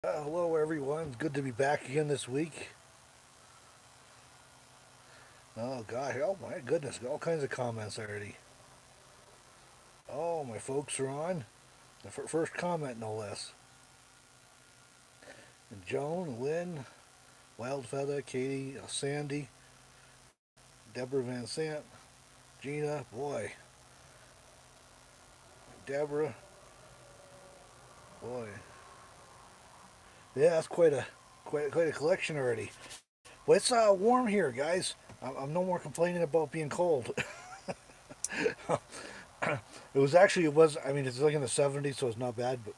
Hello everyone, good to be back again this week. Oh gosh, oh my goodness, all kinds of comments already. Oh, my folks are on. The first comment, no less. And Joan, Lynn, Wildfeather, Katie, Sandy, Deborah Van Sant, Gina, boy, Deborah, boy. Yeah, that's quite a collection already. Well, it's warm here, guys. I'm no more complaining about being cold. I mean, it's like in the 70s, so it's not bad, but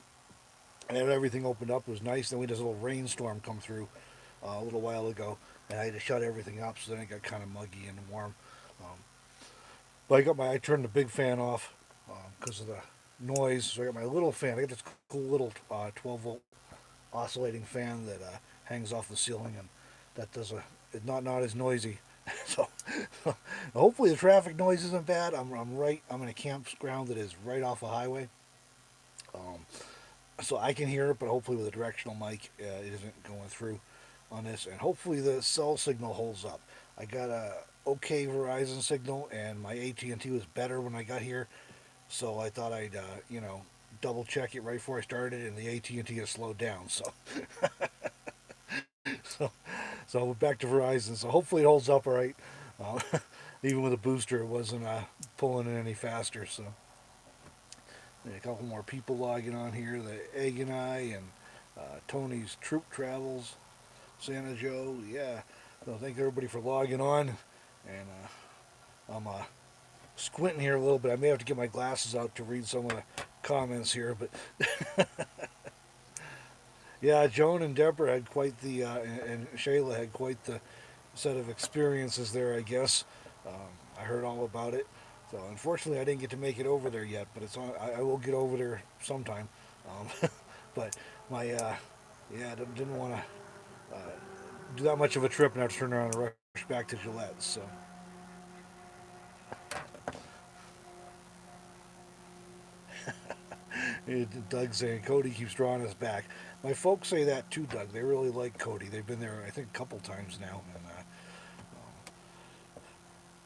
and then everything opened up. It was nice. Then we had this little rainstorm come through a little while ago, and I had to shut everything up. So then it got kind of muggy and warm. Um, but I turned the big fan off because of the noise. So I got my little fan. I got this cool little 12-volt oscillating fan that hangs off the ceiling, and that does a it's not as noisy. so hopefully the traffic noise isn't bad. I'm in a campground that is right off a highway. Um, so I can hear it, but hopefully with a directional mic, it isn't going through on this, and hopefully the cell signal holds up. I got a okay Verizon signal, and my AT&T was better when I got here, so I thought I'd double check it right before I started, and the AT&T has slowed down. So so we're back to Verizon. So hopefully it holds up all right. Uh, Even with a booster, it wasn't pulling it any faster. So a couple more people logging on here. The Egg and I and Tony's Troop Travels, Santa Joe. Yeah. So thank everybody for logging on. And I'm squinting here a little bit. I may have to get my glasses out to read some of the comments here. But yeah, Joan and Deborah had quite and Shayla had quite the set of experiences there, I guess. I heard all about it. So unfortunately, I didn't get to make it over there yet, but it's on. I will get over there sometime. But my yeah, didn't want to do that much of a trip and have to turn around and rush back to Gillette. So Doug's saying Cody keeps drawing us back. My folks say that too, Doug. They really like Cody. They've been there, I think, a couple times now. And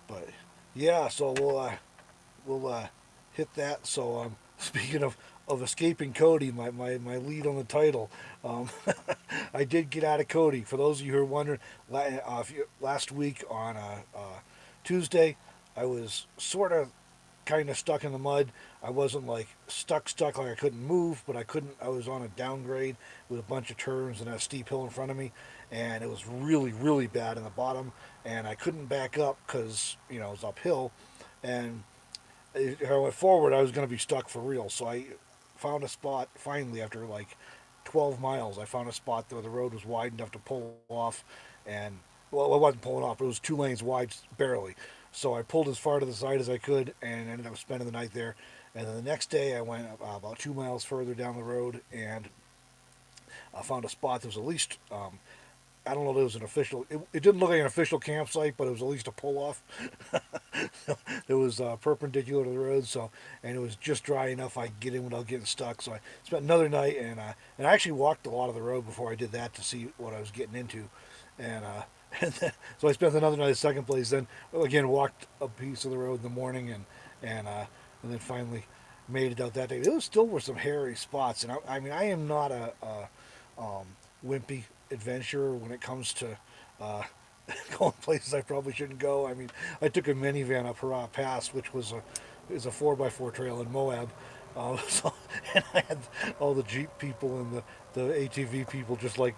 but yeah, so we'll hit that. So speaking of escaping Cody, my lead on the title, um, I did get out of Cody. For those of you who are wondering, last week on Tuesday, I was sort of kind of stuck in the mud. I wasn't like stuck like I couldn't move, but I couldn't. I was on a downgrade with a bunch of turns and a steep hill in front of me, and it was really bad in the bottom, and I couldn't back up because it was uphill, and if I went forward, I was going to be stuck for real. So I found a spot finally after like 12 miles. I found a spot where the road was wide enough to pull off, and well, it wasn't pulling off. It was 2 lanes wide, barely. So I pulled as far to the side as I could and ended up spending the night there. And then the next day, I went about 2 miles further down the road and I found a spot that was at least I don't know if it was an official. It didn't look like an official campsite, but it was at least a pull off. It was perpendicular to the road, so and it was just dry enough I could get in without getting stuck. So I spent another night, and I actually walked a lot of the road before I did that to see what I was getting into, and so I spent another night at the second place. Then again walked a piece of the road in the morning, and and then finally made it out that day. There was still were some hairy spots, and I mean I am not a wimpy adventurer when it comes to uh, going places I probably shouldn't go. I mean, I took a minivan up Hurrah Pass, which is a 4x4 trail in Moab. So, and I had all the Jeep people and the ATV people just like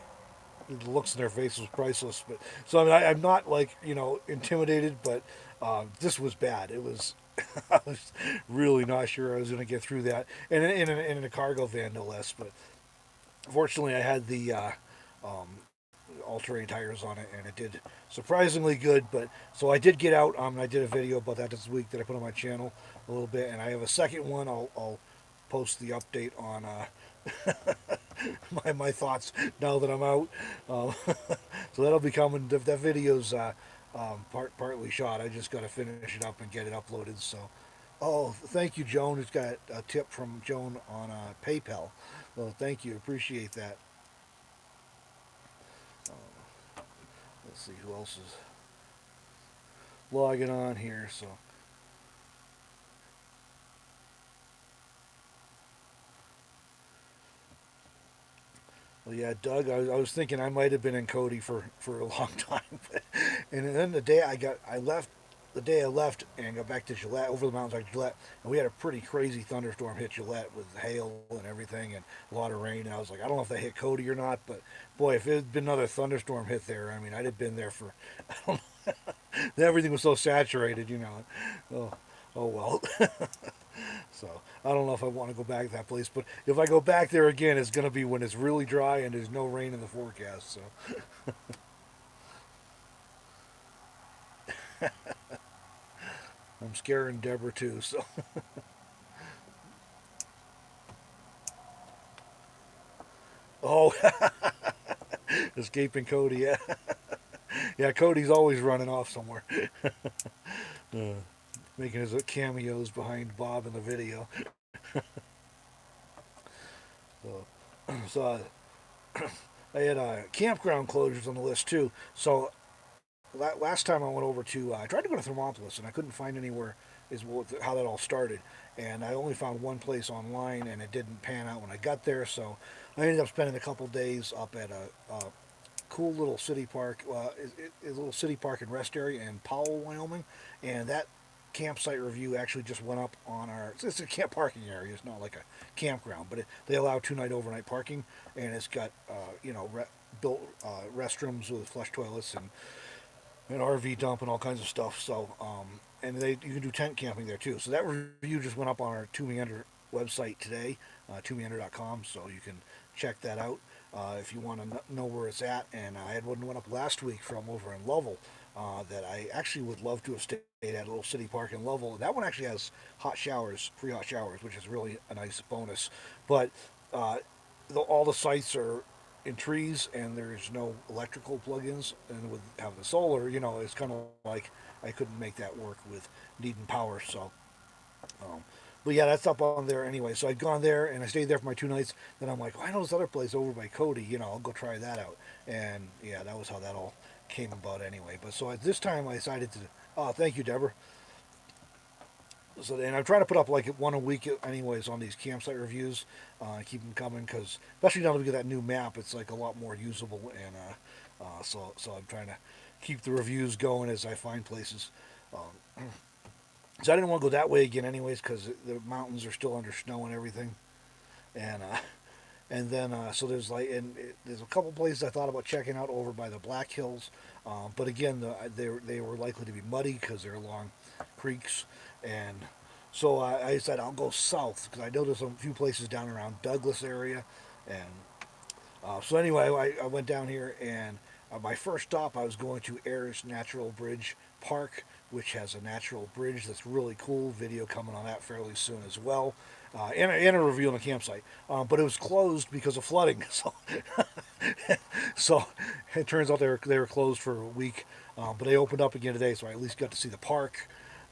the looks in their faces was priceless. But so I mean, I'm not like intimidated, but this was bad. It was. I was really not sure I was going to get through that, and in a cargo van, no less. But fortunately, I had the um, all-terrain tires on it, and it did surprisingly good. But so I did get out. I did a video about that this week that I put on my channel a little bit, and I have a second one. I'll post the update on my thoughts now that I'm out. Um, so that'll be coming. That video's partly shot. I just got to finish it up and get it uploaded. So, oh, thank you, Joan. It's got a tip from Joan on PayPal. Well, thank you. Appreciate that. let's see who else is logging on here. So, well, yeah, Doug. I was thinking I might have been in Cody for a long time, and then I left. The day I left and got back to Gillette, over the mountains like Gillette, and we had a pretty crazy thunderstorm hit Gillette with hail and everything and a lot of rain. And I was like, I don't know if that hit Cody or not, but boy, if it had been another thunderstorm hit there, I mean, I'd have been there for, I don't know, everything was so saturated, you know. Oh, oh well. So I don't know if I want to go back to that place, but if I go back there again, it's going to be when it's really dry and there's no rain in the forecast. So I'm scaring Deborah too. So oh, escaping Cody. Yeah, yeah. Cody's always running off somewhere, making his cameos behind Bob in the video. So, so I had campground closures on the list too. So last time I went over to, I tried to go to Thermopolis and I couldn't find anywhere. Is how that all started, and I only found one place online, and it didn't pan out when I got there. So I ended up spending a couple days up at a cool little city park, a little city park and rest area in Powell, Wyoming, and that campsite review actually just went up on our. It's a camp parking area. It's not like a campground, but they allow 2 night overnight parking, and it's got built restrooms with flush toilets and an RV dump and all kinds of stuff. So and you can do tent camping there too. So that review just went up on our Meander website today, twomeander.com. So you can check that out if you want to know where it's at. And I had one went up last week from over in Lovell that I actually would love to have stayed at a little city park in Lovell. That one actually has hot showers, free hot showers, which is really a nice bonus. But uh, all the sites are in trees and there's no electrical plugins, and with having the solar, it's kind of like I couldn't make that work with needing power. So um, but yeah, that's up on there anyway. So I'd gone there and I stayed there for my 2 nights. Then I'm like, well, I know this other place over by Cody. I'll go try that out. And yeah, that was how that all came about anyway. But so at this time I decided to. Oh, thank you, Deborah. So, and I'm trying to put up like one a week anyways on these campsite reviews. Keep them coming, because especially now that we get that new map, it's like a lot more usable. And so I'm trying to keep the reviews going as I find places. So I didn't want to go that way again anyways, because the mountains are still under snow and everything. And and then so there's a couple places I thought about checking out over by the Black Hills, but again they were likely to be muddy because they're along creeks, and so I decided I'll go south because I know there's a few places down around Douglas area, and so anyway I went down here, and my first stop I was going to Ayers Natural Bridge Park, which has a natural bridge that's really cool. Video coming on that fairly soon as well, and a review on the campsite. But it was closed because of flooding. So it turns out they were closed for a week, but they opened up again today, so I at least got to see the park.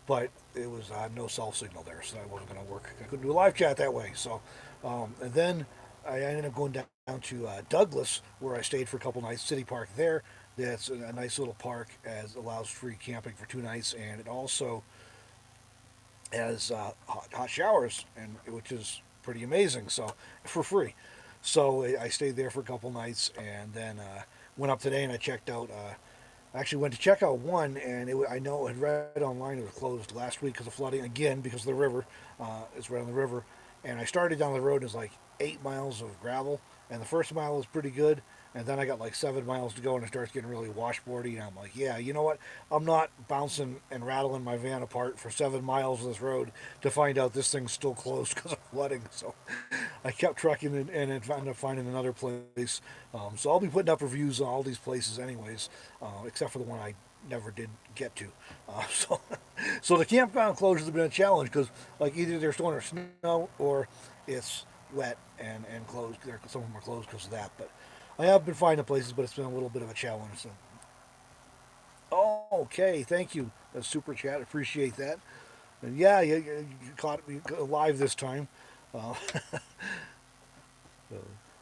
But it was no cell signal there, so that wasn't going to work. I couldn't do a live chat that way. So, and then I ended up going down to Douglas, where I stayed for a couple nights. City Park there. That's a nice little park, as allows free camping for 2 nights, and it also has hot showers, and which is pretty amazing. So for free. So I stayed there for a couple nights, and then went up today and I checked out. I actually went to check out one, and I know I had read online it was closed last week because of flooding again because of the river. It's right on the river, and I started down the road and it's like 8 miles of gravel, and the first mile was pretty good, and then I got like 7 miles to go and it starts getting really washboardy, and I'm like, yeah, you know what? I'm not bouncing and rattling my van apart for 7 miles of this road to find out this thing's still closed because of flooding. So I kept trucking and ended up finding another place. So I'll be putting up reviews on all these places anyways, except for the one I never did get to. So the campground closures have been a challenge because like either they're still under snow or it's wet and closed. Some of them are closed because of that. But I have been finding places, but it's been a little bit of a challenge. So. Oh, okay, thank you. A super chat, appreciate that. And yeah, you caught me live this time. Uh, so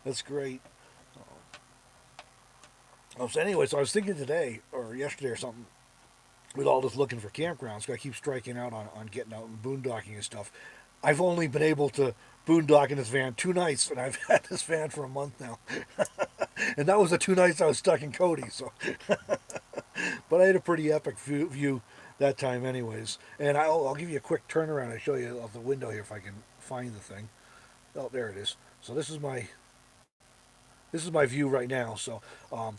that's great. So anyway, so I was thinking today or yesterday or something, with all this looking for campgrounds, 'cause I keep striking out on getting out and boondocking and stuff. I've only been able to boondock in this van 2 nights, and I've had this van for a month now. And that was the 2 nights I was stuck in Cody. So, but I had a pretty epic view that time, anyways. And I'll give you a quick turnaround and show you out the window here if I can find the thing. Oh, there it is. So this is my view right now. So um,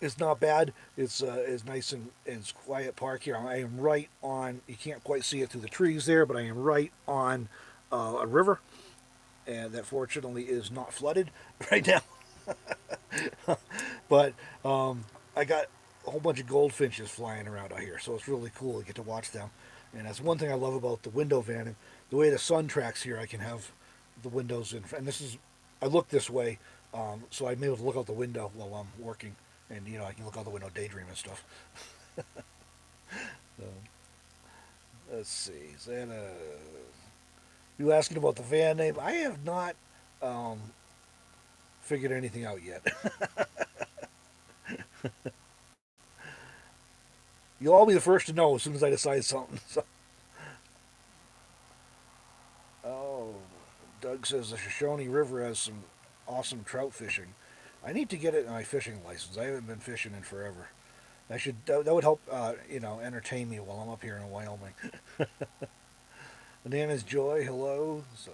it's not bad. It's nice and it's quiet park here. I am right on. You can't quite see it through the trees there, but I am right on a river, and that fortunately is not flooded right now. But I got a whole bunch of goldfinches flying around out here, so it's really cool to get to watch them. And that's one thing I love about the window van. And the way the sun tracks here, I can have the windows in. And this is, I look this way, so I'm able to look out the window while I'm working, and I can look out the window, daydream and stuff. So, let's see. Is that you asking about the van name? I have not um, figured anything out yet. You'll all be the first to know as soon as I decide something. So, oh, Doug says the Shoshone River has some awesome trout fishing. I need to get it in my fishing license. I haven't been fishing in forever. I should. That would help. Entertain me while I'm up here in Wyoming. Bananas Joy, hello. So,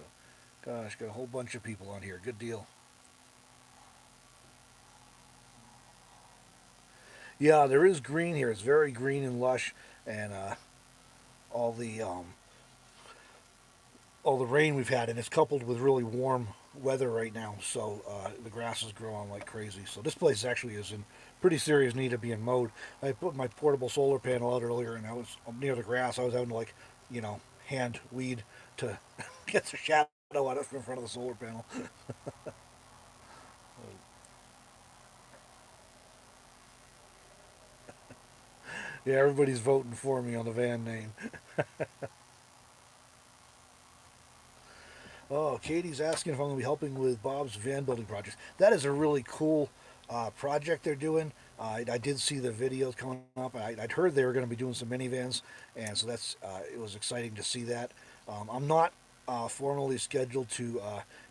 gosh, got a whole bunch of people on here. Good deal. Yeah, there is green here. It's very green and lush, and all the um, all the rain we've had, and it's coupled with really warm weather right now. So the grass is growing like crazy. So this place actually is in pretty serious need of being mowed. I put my portable solar panel out earlier, and I was near the grass. I was having to hand weed to get the shadow out of in front of the solar panel. Yeah, everybody's voting for me on the van name. Oh, Katie's asking if I'm going to be helping with Bob's van building project. That is a really cool project they're doing. I did see the videos coming up. I'd heard they were going to be doing some minivans, and so it was exciting to see that. I'm not formally scheduled to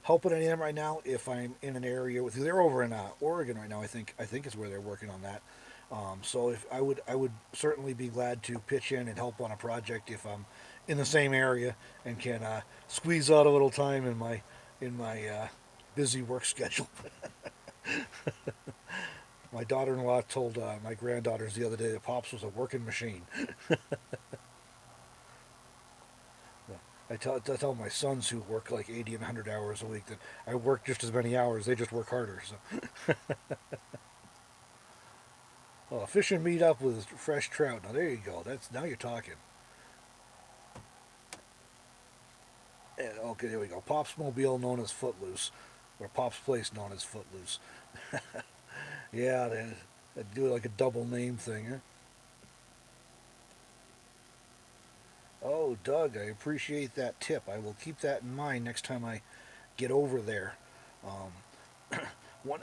help with any of them right now. If I'm in an area with, they're over in Oregon right now. I think is where they're working on that. So if I would certainly be glad to pitch in and help on a project if I'm in the same area and can squeeze out a little time in my busy work schedule. My daughter-in-law told my granddaughters the other day that Pops was a working machine. I tell my sons who work like 80 and 100 hours a week that I work just as many hours. They just work harder. So, well, fish and meat up with fresh trout. Now there you go. Now you're talking. Okay, there we go. Pop's Mobile known as Footloose, or Pop's Place known as Footloose. Yeah, they do like a double name thing, huh? Oh, Doug, I appreciate that tip. I will keep that in mind next time I get over there. Um, what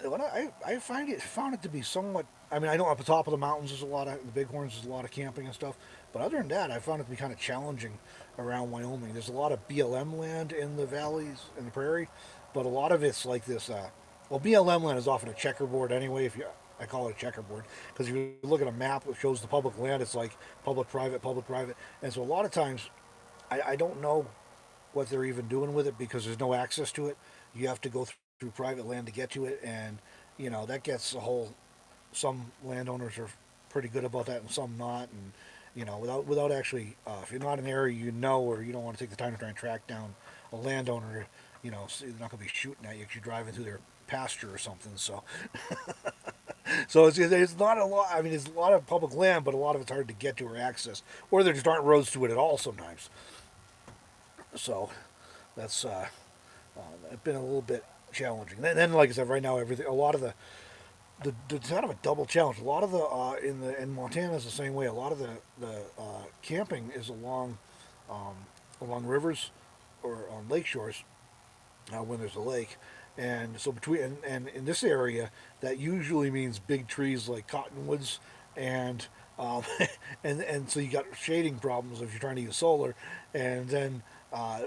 I found it to be somewhat. I mean, I know up the top of the mountains there's a lot of the Bighorns, there's a lot of camping and stuff. But other than that, I found it to be kind of challenging around Wyoming. There's a lot of BLM land in the valleys and the prairie, but a lot of it's like this. Well, BLM land is often a checkerboard anyway. If you I call it a checkerboard because if you look at a map that shows the public land, it's like public, private, and so a lot of times I don't know what they're even doing with it because there's no access to it. You have to go through private land to get to it, and that gets a whole. Some landowners are pretty good about that, and some not. And without actually, if you're not in an area or you don't want to take the time to try and track down a landowner, so they're not going to be shooting at you if you're driving through their pasture or something. So it's not a lot. I mean, it's a lot of public land, but a lot of it's hard to get to or access, or there just aren't roads to it at all sometimes. So that's been a little bit challenging. Then, like I said, right now everything, a lot of the kind of a double challenge. A lot of the in Montana is the same way. A lot of the camping is along rivers or on lake shores when there's a lake, And so between and in this area, that usually means big trees like cottonwoods, and um, and so you got shading problems if you're trying to use solar, and then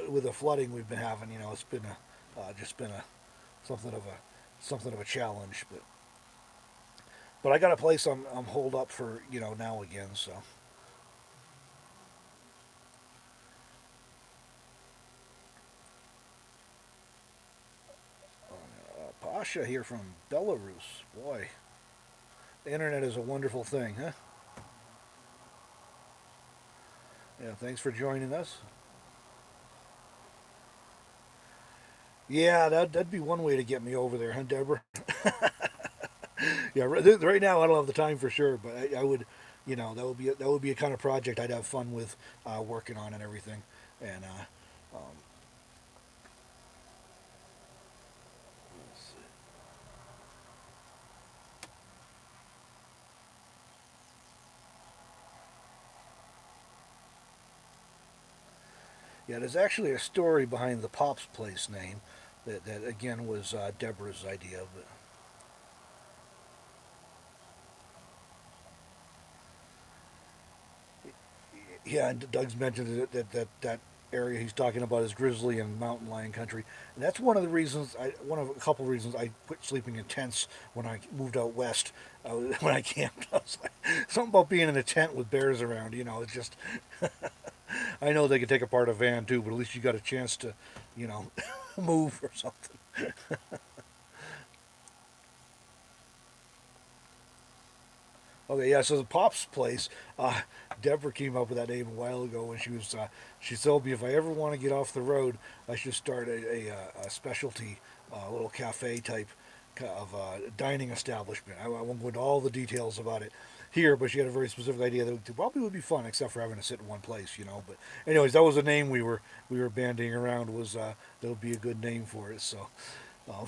with the flooding we've been having, it's been just been a something of a something of a challenge. But I got a place I'm holed up for now again. So Pasha here from Belarus. Boy, the internet is a wonderful thing, huh? Yeah, thanks for joining us. Yeah, that'd be one way to get me over there, huh, Deborah? Yeah, right now I don't have the time for sure, but I would, that would be a kind of project I'd have fun with working on and everything. And yeah, there's actually a story behind the Pop's Place name that again was Deborah's idea. But yeah, and Doug's mentioned that area he's talking about is grizzly and mountain lion country, and that's one of the reasons. One of a couple of reasons I quit sleeping in tents when I moved out west. When I camped, I was like, something about being in a tent with bears around. It's just. I know they could take apart a van too, but at least you got a chance to, you know, move or something. Okay, yeah. So the Pop's Place, Deborah came up with that name a while ago when she told me if I ever want to get off the road, I should start a specialty little cafe type of dining establishment. I won't go into all the details about it here, but she had a very specific idea that probably would be fun, except for having to sit in one place. But anyways, that was the name we were bandying around. Was that would be a good name for it? So, um,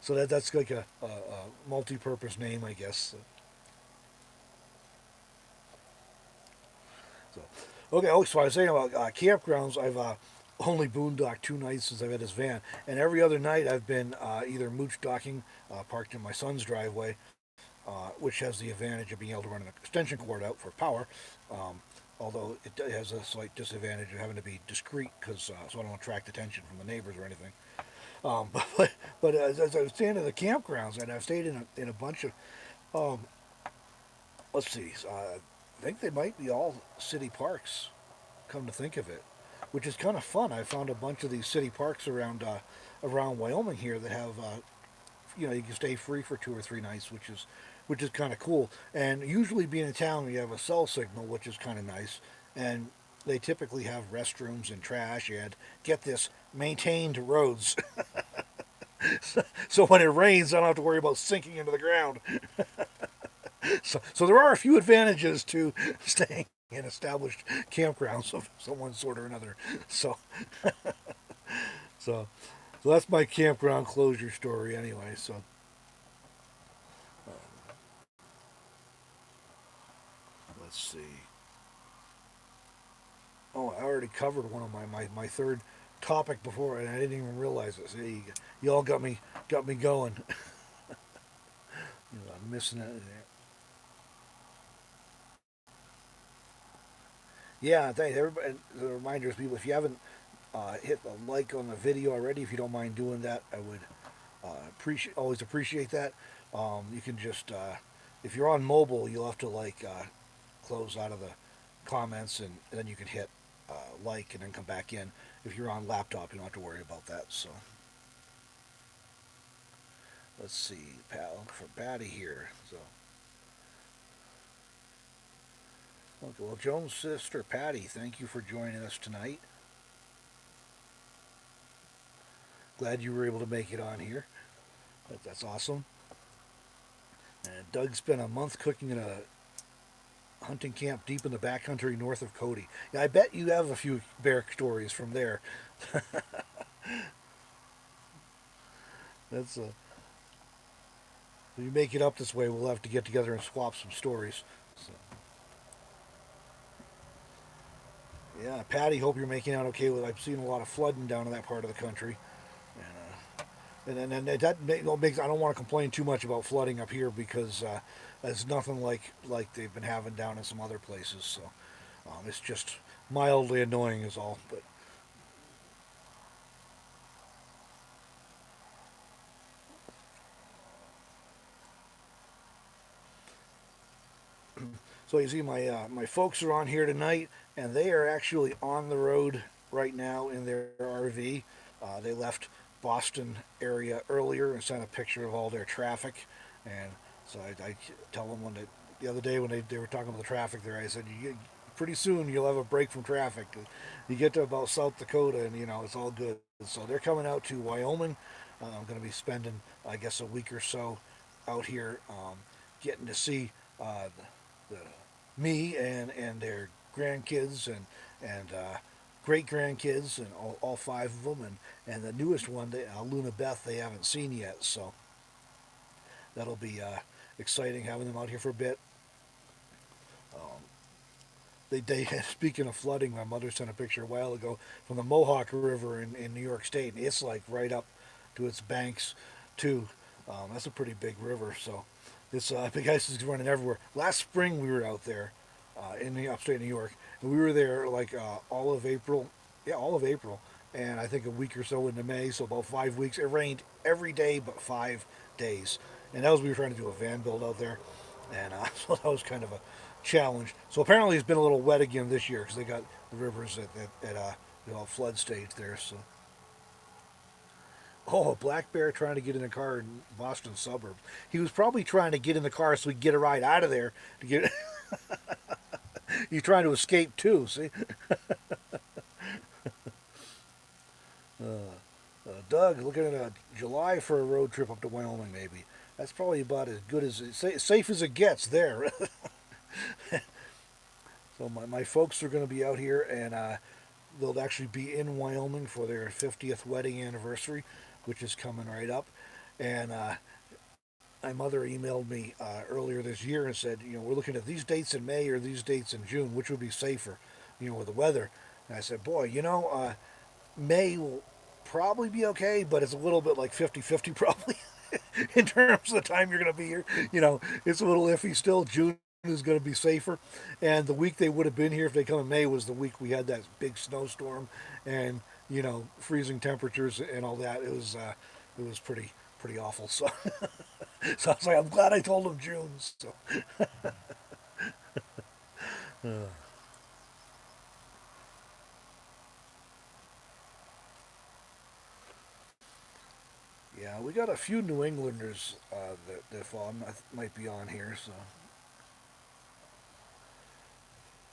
so that's like a multi-purpose name, I guess. So, okay. Oh, so I was saying about campgrounds. I've only boondocked 2 nights since I've had this van, and every other night I've been either mooch docking, parked in my son's driveway, which has the advantage of being able to run an extension cord out for power. Um, Although it has a slight disadvantage of having to be discreet because so I don't attract attention from the neighbors or anything. But as I was staying at the campgrounds, and I've stayed in a bunch of um, let's see, I think they might be all city parks. Come to think of it, which is kind of fun. I found a bunch of these city parks around Wyoming here that have you can stay free for 2 or 3 nights, which is kind of cool. And usually, being in town, you have a cell signal, which is kind of nice. And they typically have restrooms and trash and get this maintained roads. So when it rains, I don't have to worry about sinking into the ground. So there are a few advantages to staying in established campgrounds of some sort or another. So so so that's my campground closure story anyway. So let's see. Oh, I already covered one of my third topic before, and I didn't even realize it. See, you all got me going. I'm missing it. Yeah, thanks everybody. The reminders, people, if you haven't hit the like on the video already, if you don't mind doing that, I would always appreciate that. You can just if you're on mobile, you'll have to close out of the comments, and then you can hit like and then come back in. If you're on laptop, you don't have to worry about that. So let's see, pal, for Patty here. So okay, well, Joan's sister Patty, thank you for joining us tonight. Glad you were able to make it on here. That's awesome. And Doug spent a month cooking in a hunting camp deep in the backcountry north of Cody. Yeah, I bet you have a few bear stories from there. That's If you make it up this way, we'll have to get together and swap some stories. So, yeah, Patty, hope you're making out okay with. I've seen a lot of flooding down in that part of the country, and and that makes I don't want to complain too much about flooding up here because it's nothing like they've been having down in some other places. So it's just mildly annoying is all. But so you see, my folks are on here tonight, and they are actually on the road right now in their RV. They left Boston area earlier and sent a picture of all their traffic, and so I tell them the other day when they were talking about the traffic there, I said, pretty soon you'll have a break from traffic. You get to about South Dakota, and it's all good. So they're coming out to Wyoming. I'm going to be spending, I guess, a week or so out here, getting to see the me and their grandkids and great grandkids and all five of them and the newest one, Luna Beth, they haven't seen yet. So that'll be exciting having them out here for a bit. Um, they speaking of flooding, my mother sent a picture a while ago from the Mohawk River in New York State. And it's like right up to its banks too. That's a pretty big river, so this big ice is running everywhere. Last spring we were out there in the upstate New York, and we were there like all of April. Yeah, all of April, and I think a week or so into May, so about 5 weeks. It rained every day but 5 days, and that was we were trying to do a van build out there, and so that was kind of a challenge. So apparently it's been a little wet again this year because they got the rivers at flood stage there. So oh, a black bear trying to get in a car in Boston suburbs. He was probably trying to get in the car so we could get a ride out of there to get. He's trying to escape too. See, Doug, looking at a July for a road trip up to Wyoming, maybe. That's probably about as good as safe as it gets there. So my folks are going to be out here, and they'll actually be in Wyoming for their 50th wedding anniversary, which is coming right up. And my mother emailed me earlier this year and said, we're looking at these dates in May or these dates in June, which would be safer, with the weather. And I said, boy, May will probably be okay, but it's a little bit like 50-50 probably in terms of the time you're going to be here. It's a little iffy still. June is going to be safer. And the week they would have been here if they come in May was the week we had that big snowstorm and, freezing temperatures and all that. It was pretty awful. So, so I was like, I'm glad I told them June. So, yeah, we got a few New Englanders that fall might be on here. So,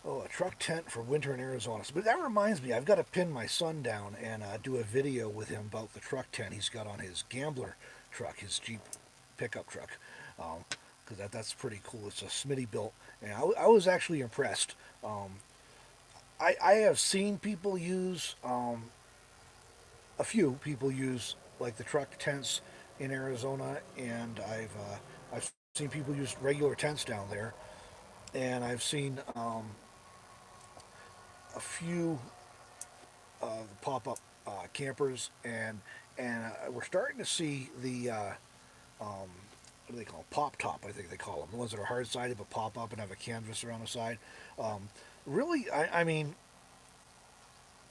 oh, a truck tent for winter in Arizona. But that reminds me, I've got to pin my son down and do a video with him about the truck tent he's got on his Gambler truck, his Jeep pickup truck. Because that's pretty cool. It's a Smitty built, and I was actually impressed. I have seen people use a few people use like the truck tents in Arizona, and I've seen people use regular tents down there, and I've seen a few pop up campers, and we're starting to see the what do they call them? Pop top, I think they call them, the ones that are hard sided but pop up and have a canvas around the side. Um, really, I mean,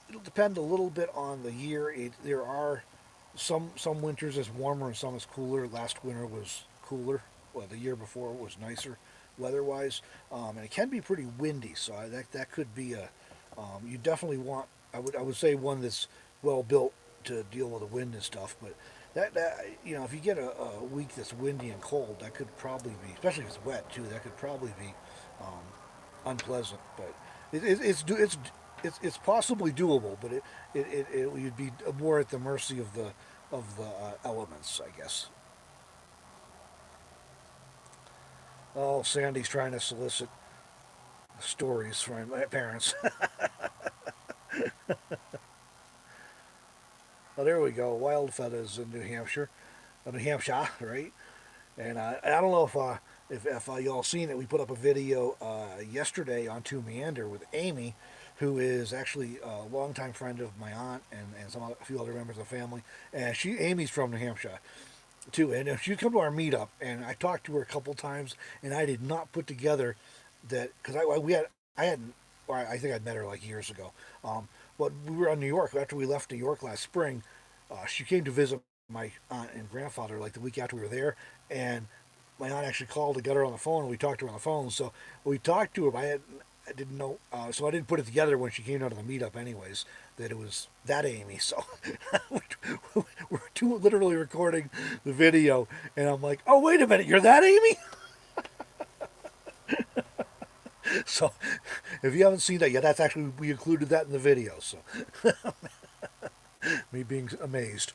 it'll depend a little bit on the year. There are some winters is warmer and some is cooler. Last winter was cooler. Well, the year before was nicer weather-wise, and it can be pretty windy. So that could be a you definitely want. I would say one that's well built to deal with the wind and stuff. But that if you get a week that's windy and cold, that could probably be, especially if it's wet too. That could probably be unpleasant. But it's possibly doable, but you'd be more at the mercy of the elements, I guess. Oh, Sandy's trying to solicit stories from my parents. Oh, there we go. Wild feathers in New Hampshire, New Hampshire, right? And I don't know if y'all seen it. We put up a video yesterday on Meander with Amy, who is actually a longtime friend of my aunt and a few other members of the family. And Amy's from New Hampshire too. And she'd come to our meetup, and I talked to her a couple times, and I did not put together that because I hadn't, or I think I'd met her like years ago. Um, but we were in New York after we left New York last spring. She came to visit my aunt and grandfather like the week after we were there, and my aunt actually called to get her on the phone, and we talked to her on the phone. So we talked to her, but I didn't know, so I didn't put it together when she came out of the meetup, anyways, that it was that Amy. So we're literally recording the video, and I'm like, oh wait a minute, you're that Amy? So if you haven't seen that yet, that's actually we included that in the video. So me being amazed.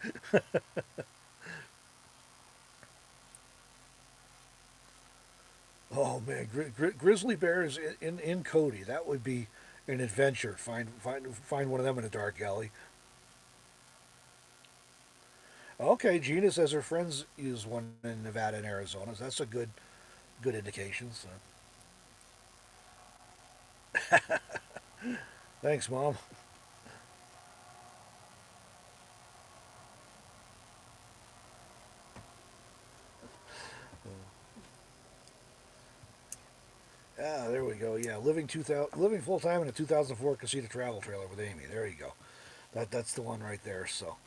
Oh man, grizzly bears in Cody. That would be an adventure. Find one of them in a dark alley. Okay, Gina says her friends use one in Nevada and Arizona. So that's a good indication. So thanks, mom. Ah, there we go. Yeah, living full time in a 2004 casita travel trailer with Amy. There you go. That's the one right there. So,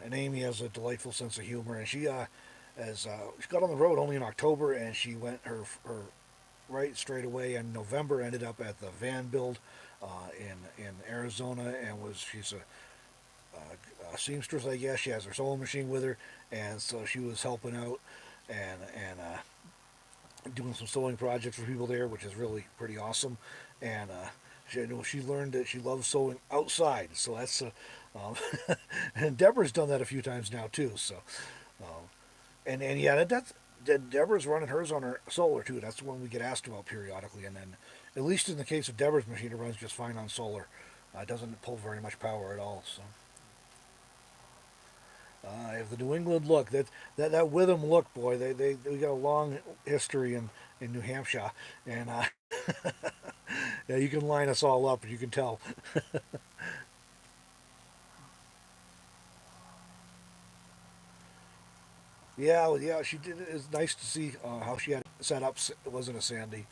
and Amy has a delightful sense of humor, and she got on the road only in October, and she went her right straight away in November. Ended up at the van build in Arizona, and she's a seamstress, I guess. She has her sewing machine with her, and so she was helping out and doing some sewing projects for people there, which is really pretty awesome. And she learned that she loves sewing outside, so that's and Deborah's done that a few times now too. So um, and yeah, Deborah's running hers on her solar too. That's the one we get asked about periodically. And then, at least in the case of Deborah's machine, it runs just fine on solar. It doesn't pull very much power at all. So if the New England look, that Witham look, boy, they got a long history in New Hampshire, and yeah, you can line us all up, you can tell. Yeah, well, yeah, she did. It's nice to see how she had it set up. It wasn't a Sandy.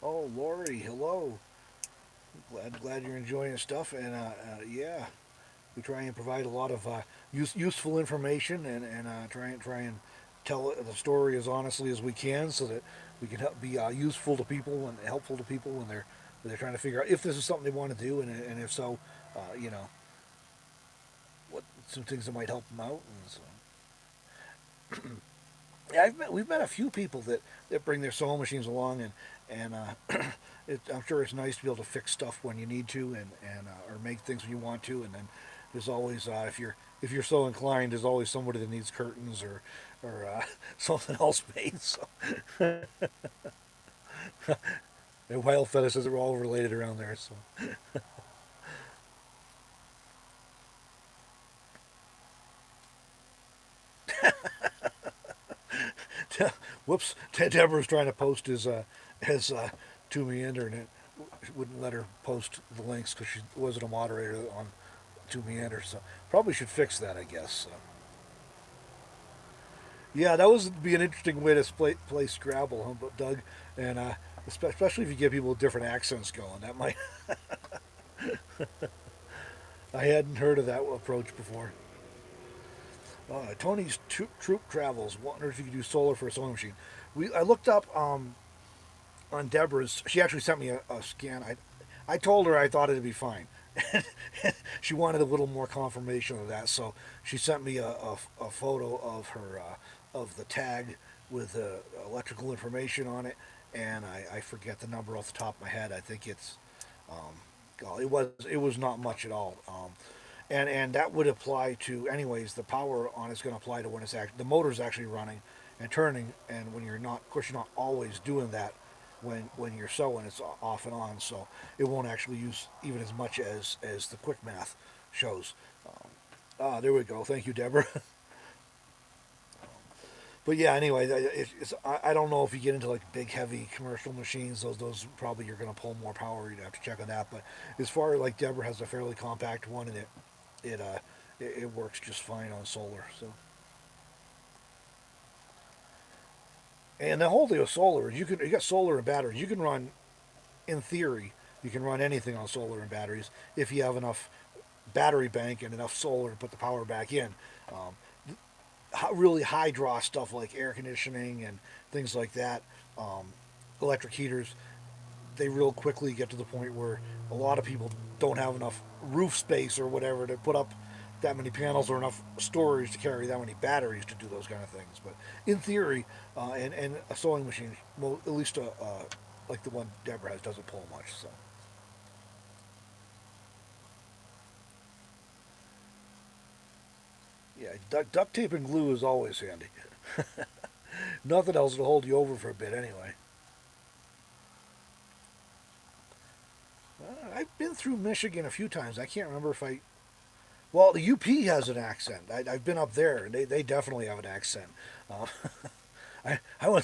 Oh, Lori, hello. Glad you're enjoying stuff, and yeah, we try and provide a lot of useful information, and try and tell the story as honestly as we can, so that we can be useful to people and helpful to people when they're trying to figure out if this is something they want to do, and if so, you know, what some things that might help them out. And so, yeah, we've met a few people that bring their sewing machines along, and I'm sure it's nice to be able to fix stuff when you need to, and or make things when you want to, and then there's always if you're so inclined, there's always somebody that needs curtains or something else made. So and wild fetishes are all related around there. So whoops, Deborah's trying to post his to Meander, and it wouldn't let her post the links because she wasn't a moderator on to Meander. So probably should fix that, I guess. So. Yeah, that would be an interesting way to play Scrabble, huh, but Doug, and especially if you get people with different accents going, that might. I hadn't heard of that approach before. Tony's troop travels. Wonder if you could do solar for a sewing machine. I looked up on Deborah's. She actually sent me a scan. I told her I thought it'd be fine. She wanted a little more confirmation of that, so she sent me a photo of her of the tag with electrical information on it, and I forget the number off the top of my head. I think it's it was not much at all. And that would apply to anyways. The power on it's going to apply to when the motor's actually running and turning, and when you're not, of course, you're not always doing that when you're sewing. It's off and on, so it won't actually use even as much as the quick math shows. There we go. Thank you, Deborah. But yeah, anyway, I don't know if you get into like big, heavy commercial machines. Those probably you're going to pull more power. You'd have to check on that. But as far as like Deborah has a fairly compact one, and it uh it works just fine on solar. So and the whole thing with solar is you got solar and batteries. You can run in theory you can run anything on solar and batteries if you have enough battery bank and enough solar to put the power back in. Um, Really high draw stuff like air conditioning and things like that, um, electric heaters, they real quickly get to the point where a lot of people don't have enough roof space or whatever to put up that many panels or enough storage to carry that many batteries to do those kind of things. But in theory, and a sewing machine, well, at least like the one Deborah has, doesn't pull much. So yeah, duct tape and glue is always handy. Nothing else will hold you over for a bit anyway. I've been through Michigan a few times. I can't remember if I. Well, the UP has an accent. I've been up there, and they definitely have an accent. Uh,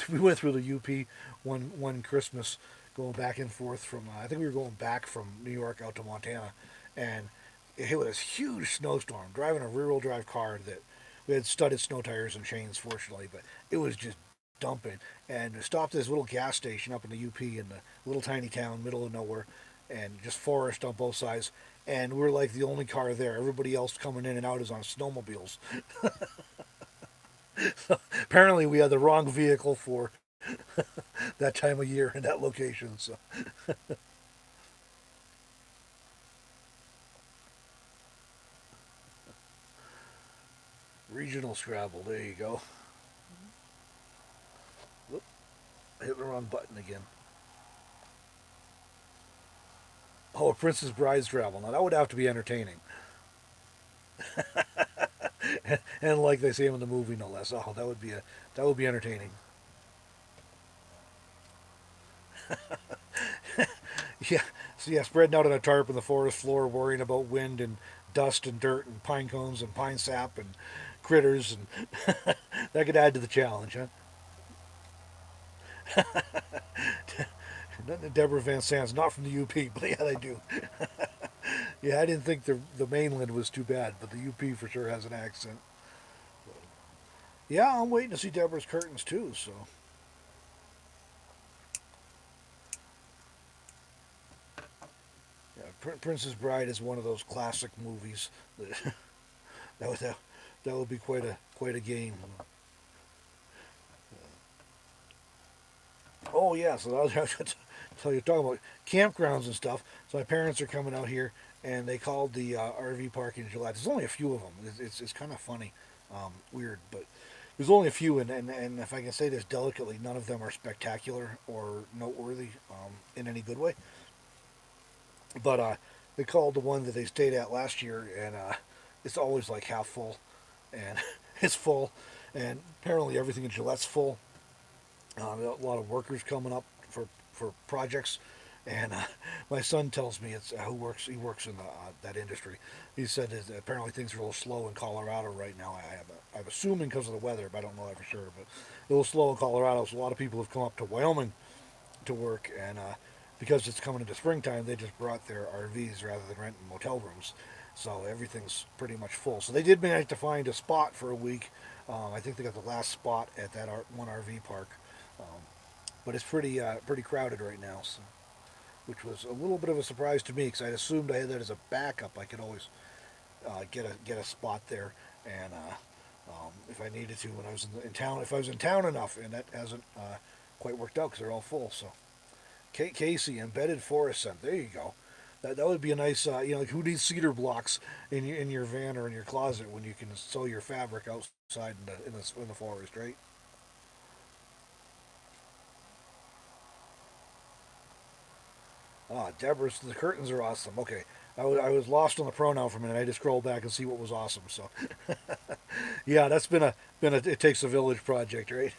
we went through the UP one Christmas, going back and forth from. I think we were going back from New York out to Montana, and it hit with this huge snowstorm. Driving a rear-wheel drive car that we had studded snow tires and chains, fortunately, but it was just dumping. And we stopped at this little gas station up in the UP in the little tiny town, middle of nowhere, and just forest on both sides. And we're like the only car there. Everybody else coming in and out is on snowmobiles. Apparently, we had the wrong vehicle for that time of year in that location. So regional Scrabble. There you go. Whoop, hit the wrong button again. Oh, a Princess Bride Scrabble. Now that would have to be entertaining. And like they say in the movie, no less. Oh, that would be entertaining. Yeah, so yeah, spreading out on a tarp on the forest floor, worrying about wind and dust and dirt and pine cones and pine sap and critters, and that could add to the challenge, huh? Deborah Van Sant's not from the UP, but yeah, they do. Yeah, I didn't think the mainland was too bad, but the UP for sure has an accent. Yeah, I'm waiting to see Deborah's curtains too. So yeah, Princess Bride is one of those classic movies that that would that would be quite a game. Oh yeah, so so you're talking about campgrounds and stuff. So my parents are coming out here, and they called the RV park in Gillette. There's only a few of them. It's kind of funny, weird, but there's only a few, and if I can say this delicately, none of them are spectacular or noteworthy in any good way. But they called the one that they stayed at last year, and it's always like half full, and it's full, and apparently everything in Gillette's full. A lot of workers coming up for projects, and my son tells me it's who works he works in that industry. He said that apparently things are a little slow in Colorado right now. I'm assuming because of the weather, but I don't know that for sure. But a little slow in Colorado, so a lot of people have come up to Wyoming to work, and because it's coming into springtime, they just brought their RVs rather than renting motel rooms. So everything's pretty much full. So they did manage to find a spot for a week. I think they got the last spot at that one RV park, um, but it's pretty crowded right now. So, which was a little bit of a surprise to me because I assumed I had that as a backup. I could always get a spot there, and if I needed to when I was in town, if I was in town enough, and that hasn't quite worked out because they're all full. So Casey, embedded forest scent. There you go. That would be a nice, like who needs cedar blocks in your van or in your closet when you can sew your fabric outside in the forest, right? Ah, Deborah's the curtains are awesome. Okay, I was lost on the pronoun for a minute. I just scrolled back and see what was awesome. So yeah, that's been a it takes a village project, right?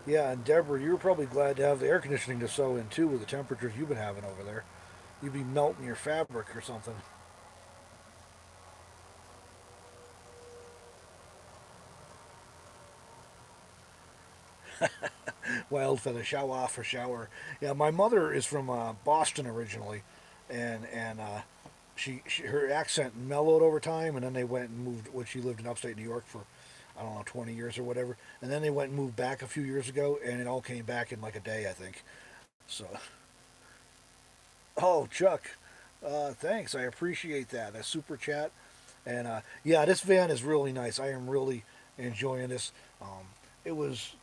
Yeah, and Deborah, you were probably glad to have the air conditioning to sew in too with the temperatures you've been having over there. You'd be melting your fabric or something. Wild feather, shower off for shower. Yeah, my mother is from Boston originally, and she her accent mellowed over time, and then they went and moved when she lived in upstate New York for I don't know 20 years or whatever, and then they went and moved back a few years ago, and it all came back in like a day, I think. So, oh Chuck, thanks, I appreciate that. A super chat, and yeah, this van is really nice. I am really enjoying this. It was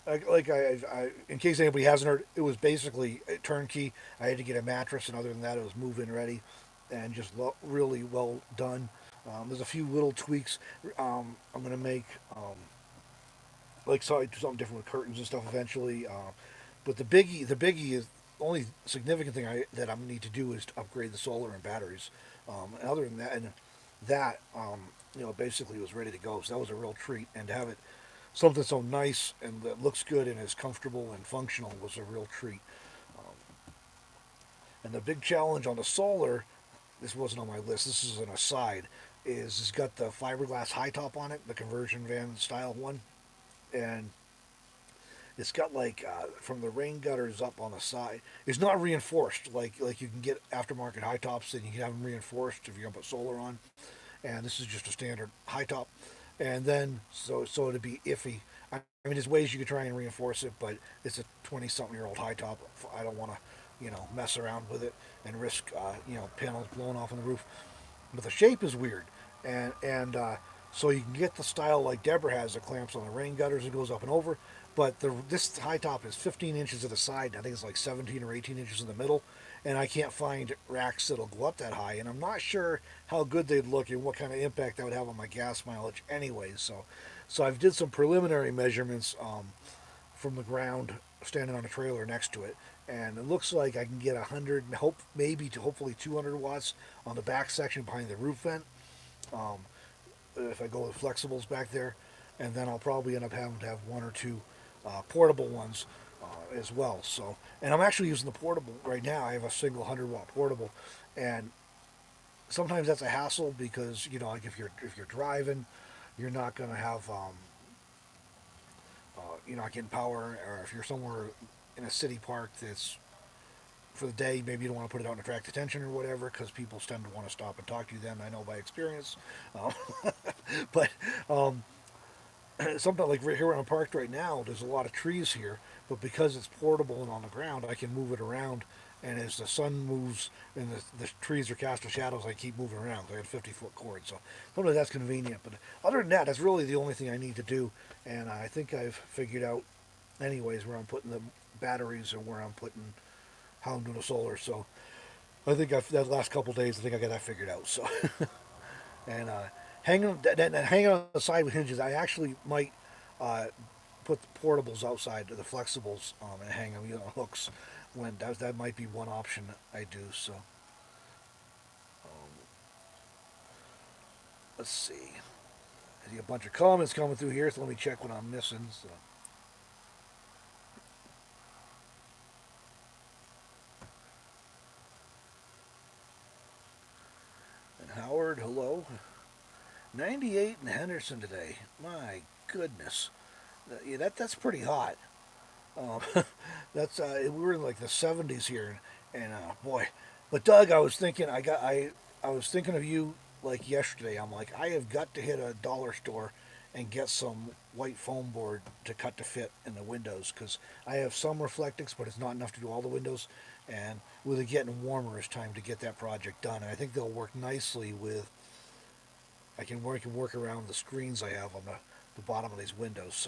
in case anybody hasn't heard, it was basically a turnkey. I had to get a mattress, and other than that, it was move-in ready, and just really well done. There's a few little tweaks. I'm gonna make like so I do something different with curtains and stuff eventually. But the biggie is the only significant thing that I'm gonna need to do is to upgrade the solar and batteries. And other than that, basically it was ready to go. So that was a real treat, and to have it something so nice and that looks good and is comfortable and functional was a real treat. Um, and the big challenge on the solar, this wasn't on my list. This is an aside. Is it's got the fiberglass high top on it, the conversion van style one, and it's got like from the rain gutters up on the side. It's not reinforced like you can get aftermarket high tops, and you can have them reinforced if you're gonna put solar on. And this is just a standard high top. And then so it'd be iffy. I mean, there's ways you could try and reinforce it, but it's a 20-something-year-old high top. I don't want to, mess around with it and risk, panels blowing off on the roof. But the shape is weird, and so you can get the style like Deborah has that clamps on the rain gutters and goes up and over. But this high top is 15 inches to the side, and I think it's like 17 or 18 inches in the middle. And I can't find racks that'll go up that high, and I'm not sure how good they'd look and what kind of impact that would have on my gas mileage, anyways. So I've did some preliminary measurements from the ground, standing on a trailer next to it, and it looks like I can get 100, maybe to hopefully 200 watts on the back section behind the roof vent. Um, if I go with flexibles back there, and then I'll probably end up having to have one or two portable ones as well. So, and I'm actually using the portable right now. I have a single 100-watt portable, and sometimes that's a hassle because like if you're driving, you're not going to have you're not getting power, or if you're somewhere in a city park that's for the day, maybe you don't want to put it out and attract attention or whatever, because people tend to want to stop and talk to you. Then I know by experience, um, but um, sometimes like right here where I'm parked right now, there's a lot of trees here, but because it's portable and on the ground, I can move it around. And as the sun moves and the trees are casting shadows, I keep moving around. I got a 50-foot cord, so sometimes that's convenient. But other than that, that's really the only thing I need to do. And I think I've figured out, anyways, where I'm putting the batteries and where I'm putting how I'm doing the solar. So I think that last couple of days, I think I got that figured out. So and hanging on the side with hinges, I actually might uh, put the portables outside, the flexibles, and hang them on hooks. When that might be one option I do. So let's see. I see a bunch of comments coming through here, so let me check what I'm missing. So. And Howard, hello. 98 in Henderson today. My goodness, yeah, that's pretty hot. Um, that's we were in like the 70s here, and boy. But Doug, I was thinking of you like yesterday. I'm like, I have got to hit a dollar store and get some white foam board to cut to fit in the windows, because I have some Reflectix, but it's not enough to do all the windows. And with it getting warmer, it's time to get that project done. And I think they'll work nicely with. I can work around the screens I have on the bottom of these windows.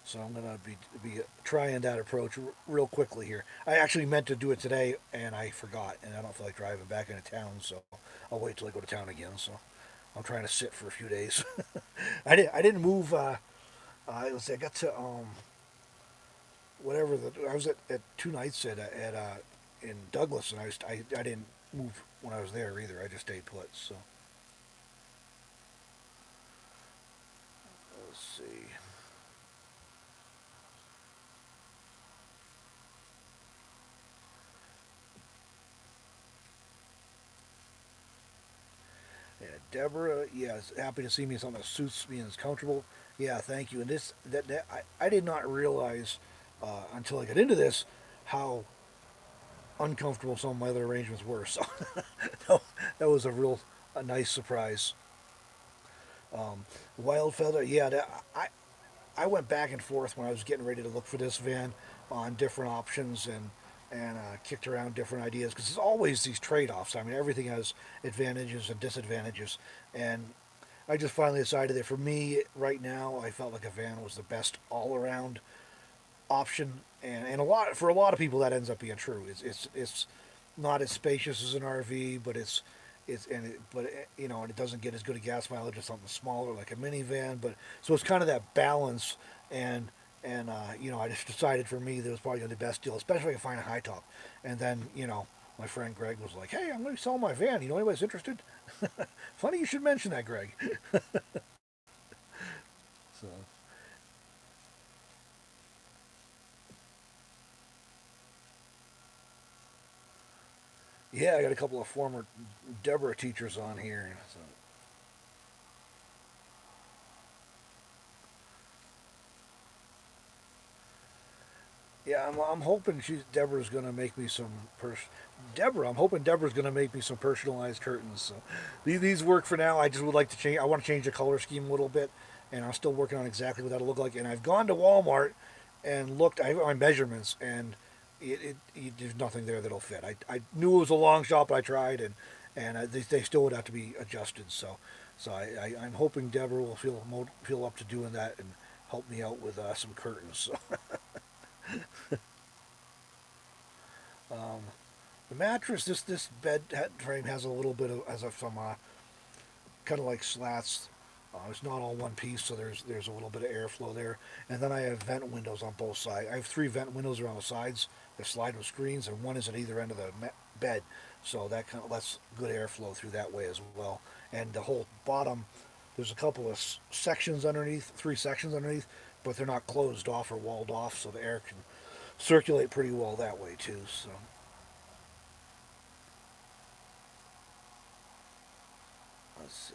So I'm gonna be trying that approach real quickly here. I actually meant to do it today, and I forgot, and I don't feel like driving back into town, so I'll wait till I go to town again. So I'm trying to sit for a few days. I didn't move. Let's see, I got to whatever I was at 2 nights at in Douglas, and I didn't move when I was there either. I just stayed put. So let's see. Yeah, Deborah, yes, happy to see me in something that suits me and is comfortable. Yeah, thank you. And I did not realize until I got into this how uncomfortable some of my other arrangements were. So that was a nice surprise. Wild feather, yeah. I went back and forth when I was getting ready to look for this van on different options and kicked around different ideas because there's always these trade-offs. I mean, everything has advantages and disadvantages, and I just finally decided that for me right now, I felt like a van was the best all-around option, and a lot of people that ends up being true. It's not as spacious as an RV, but you know, and it doesn't get as good a gas mileage as something smaller like a minivan. But so it's kind of that balance, and you know, I just decided for me that it was probably the best deal, especially if I can find a high top. And then you know, my friend Greg was like, "Hey, I'm going to sell my van. You know anybody's interested?" Funny you should mention that, Greg. So yeah, I got a couple of former Deborah teachers on here. So yeah, I'm hoping Deborah's gonna make me some Deborah. I'm hoping Deborah's gonna make me some personalized curtains. So these work for now. I just would like to change. I want to change the color scheme a little bit, and I'm still working on exactly what that'll look like. And I've gone to Walmart and looked. I have my measurements, and there's nothing there that'll fit. I knew it was a long shot, but I tried, and they still would have to be adjusted. So I'm hoping Deborah will feel up to doing that and help me out with some curtains. So. Um, the mattress, this bed frame has a little bit of some kind of like slats. It's not all one piece, so there's a little bit of airflow there. And then I have vent windows on both sides. I have three vent windows around the sides that slide with screens, and one is at either end of the bed, so that kind of lets good airflow through that way as well. And the whole bottom, there's a couple of sections underneath, three sections underneath, but they're not closed off or walled off, so the air can circulate pretty well that way too. So let's see.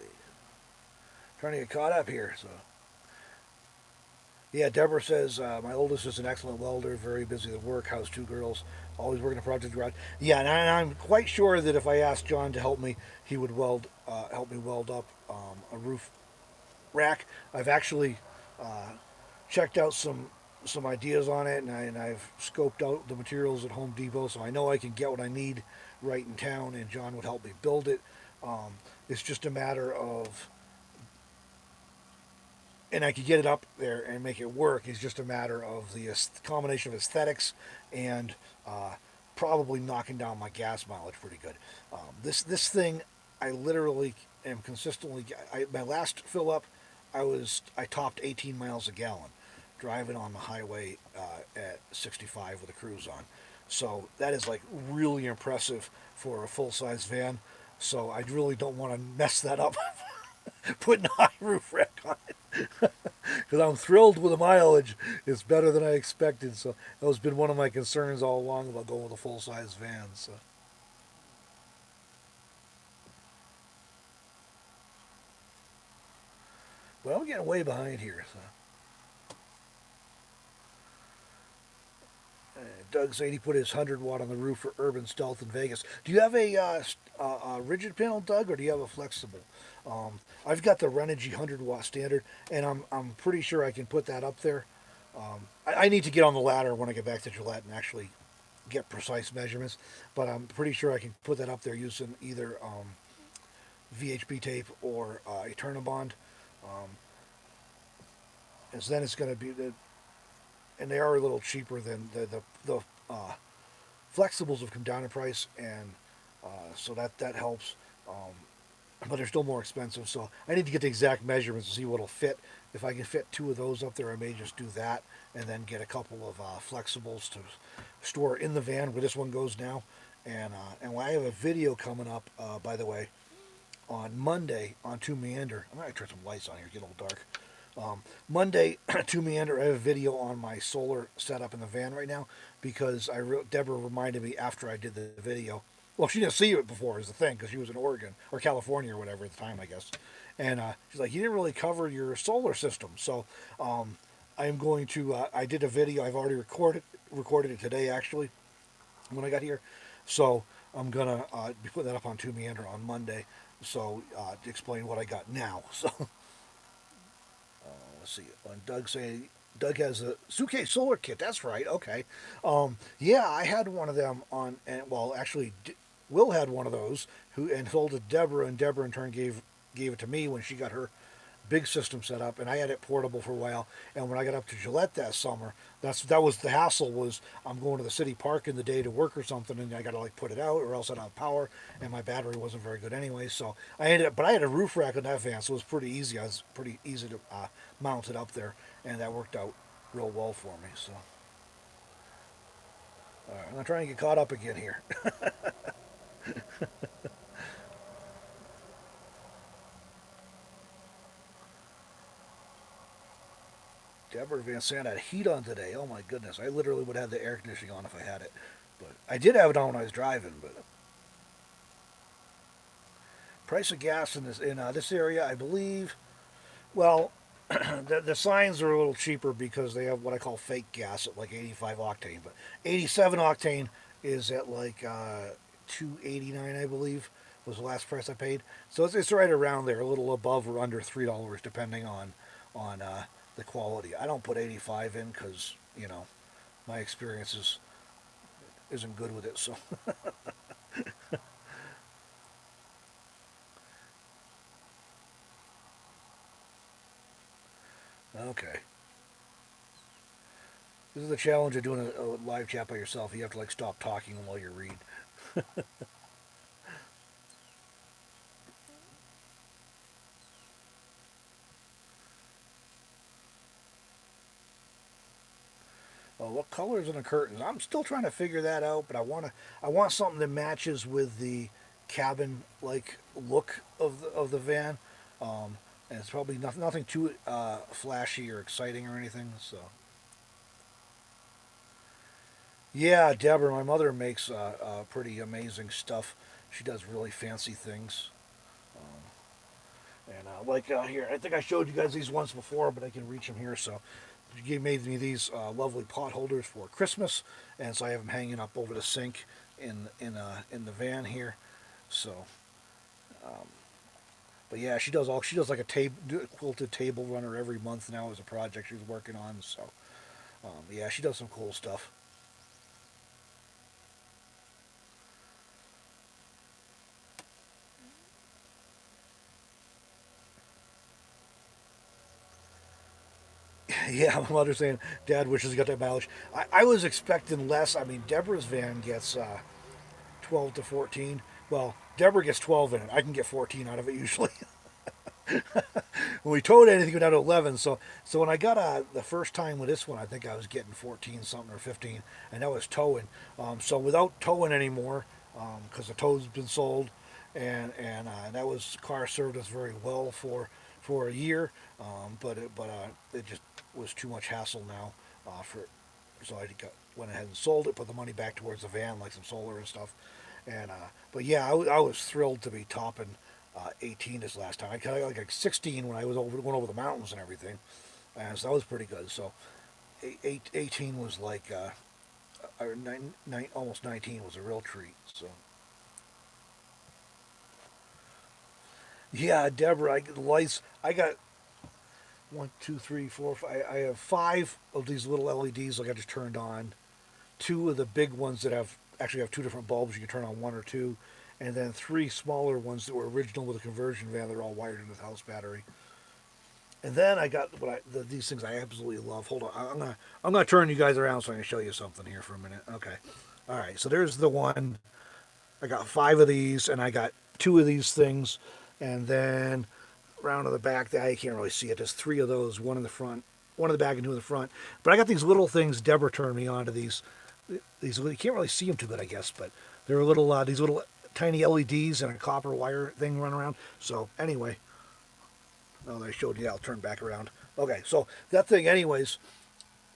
Trying to get caught up here. So yeah, Deborah says my oldest is an excellent welder, very busy at work, house two girls, always working a project garage. Yeah, and I'm quite sure that if I asked John to help me, he would help me weld up a roof rack. I've actually uh, checked out some ideas on it, and I've scoped out the materials at Home Depot, so I know I can get what I need right in town, and John would help me build it. Um, it's just a matter of, and I could get it up there and make it work. It's just a matter of the combination of aesthetics and uh, probably knocking down my gas mileage pretty good. This thing, I literally am consistently. My last fill up, I topped 18 miles a gallon, driving on the highway at 65 with a cruise on. So that is like really impressive for a full size van. So I really don't want to mess that up putting a high roof rack on it because I'm thrilled with the mileage. It's better than I expected. So that has been one of my concerns all along about going with a full size van. So, but I'm getting way behind here. So. Doug said he put his 100 watt on the roof for urban stealth in Vegas. Do you have a rigid panel, Doug, or do you have a flexible? I've got the Renogy 100 watt standard, and I'm pretty sure I can put that up there. I need to get on the ladder when I get back to Gillette and actually get precise measurements, but I'm pretty sure I can put that up there using either VHB tape or Eternabond. Um, and so then it's going to be and they are a little cheaper than the flexibles have come down in price, and so that helps. But they're still more expensive, so I need to get the exact measurements to see what'll fit. If I can fit two of those up there, I may just do that, and then get a couple of flexibles to store in the van where this one goes now. And I have a video coming up, by the way, on Monday on Two Meander. I'm gonna turn some lights on here, get a little dark. Monday, to Meander, I have a video on my solar setup in the van right now because Deborah reminded me after I did the video Well, she didn't see it before, is the thing, because she was in Oregon or California or whatever at the time, I guess. And she's like, "You didn't really cover your solar system." So I'm going to. I did a video. I've already recorded it today, actually, when I got here. So I'm gonna be putting that up on Meander on Monday. So to explain what I got now. So let's see. Doug saying Doug has a suitcase solar kit. That's right. Okay. Yeah, I had one of them on, and well, actually, Will had one of those who and sold it to Deborah, and Deborah in turn gave it to me when she got her big system set up, and I had it portable for a while. And when I got up to Gillette that summer, that was the hassle. Was I'm going to the city park in the day to work or something, and I got to like put it out, or else I don't have power, and my battery wasn't very good anyway. So I ended up, but I had a roof rack on that van, so it was pretty easy. I was pretty easy to mount it up there, and that worked out real well for me. So I'm gonna try and get caught up again here. Deborah Van Sant had heat on today. Oh my goodness! I literally would have the air conditioning on if I had it, but I did have it on when I was driving. But price of gas in this area, I believe. Well, the signs are a little cheaper because they have what I call fake gas at like 85 octane, but 87 octane is at like 2.89, I believe, was the last price I paid. So it's right around there, a little above or under $3, depending on the quality. I don't put 85 in because my experience isn't good with it. So okay. This is the challenge of doing a live chat by yourself. You have to like stop talking while you read. Well, what colors in the curtains? I'm still trying to figure that out, but I want something that matches with the cabin like look of the van. And it's probably nothing too flashy or exciting or anything. So yeah, Deborah, my mother makes pretty amazing stuff. She does really fancy things. And like here, I think I showed you guys these once before, but I can reach them here. So you made me these lovely pot holders for Christmas, and so I have them hanging up over the sink in the van here. So, but yeah, she does like a quilted table runner every month now as a project she's working on. So yeah, she does some cool stuff. Yeah, my mother's saying Dad wishes he got that mileage. I was expecting less. I mean, Deborah's van gets 12 to 14. Well, Deborah gets 12 in it. I can get 14 out of it usually. When we towed anything, go down to 11. So when I got the first time with this one, I think I was getting 14 something or 15, and that was towing. So without towing anymore, because the tow's been sold, and that was car served us very well for a year, it just was too much hassle now for so went ahead and sold it, put the money back towards the van, like some solar and stuff. And but yeah, I was thrilled to be topping 18 this last time. I got like 16 when I was went over the mountains and everything, and so that was pretty good. So 18 was like almost 19 was a real treat. So yeah, Deborah, the lights. I got one, two, three, four, five. I have five of these little LEDs like I just turned on. Two of the big ones that actually have two different bulbs. You can turn on one or two, and then three smaller ones that were original with a conversion van. They're all wired into the house battery. And then I got these things I absolutely love. Hold on, I'm gonna turn you guys around so I can show you something here for a minute. Okay, all right. So there's the one. I got five of these, and I got two of these things, and then around to the back. I can't really see it. There's three of those. One in the front, one in the back, and two in the front. But I got these little things. Deborah turned me on to these. You can't really see them too good, I guess, but they're little these little tiny LEDs and a copper wire thing run around. So anyway, oh, I showed you. I'll turn back around. Okay, so that thing, anyways,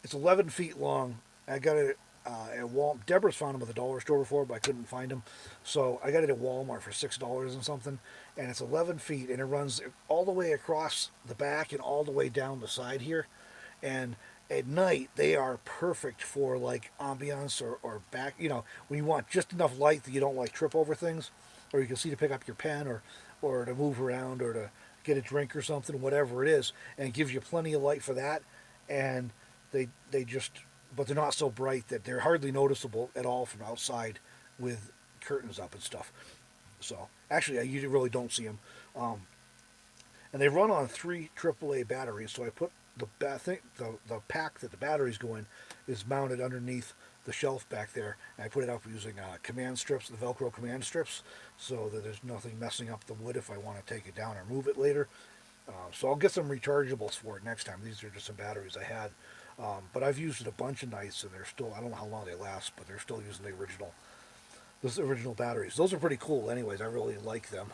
it's 11 feet long. I got it. at Walmart. Deborah's found them at the dollar store before, but I couldn't find them. So I got it at Walmart for $6 and something. And it's 11 feet, and it runs all the way across the back and all the way down the side here. And at night, they are perfect for like ambiance or back, when you want just enough light that you don't like trip over things, or you can see to pick up your pen or to move around or to get a drink or something, whatever it is, and it gives you plenty of light for that. And they just, but they're not so bright that they're hardly noticeable at all from outside with curtains up and stuff. So actually, I usually really don't see them. Um, and they run on three AAA batteries. So I put the pack that the batteries go in is mounted underneath the shelf back there. And I put it up using command strips, the Velcro command strips, so that there's nothing messing up the wood if I want to take it down or move it later. So I'll get some rechargeables for it next time. These are just some batteries I had. But I've used it a bunch of nights, and they're still, I don't know how long they last, but they're still using those original batteries. Those are pretty cool anyways. I really like them.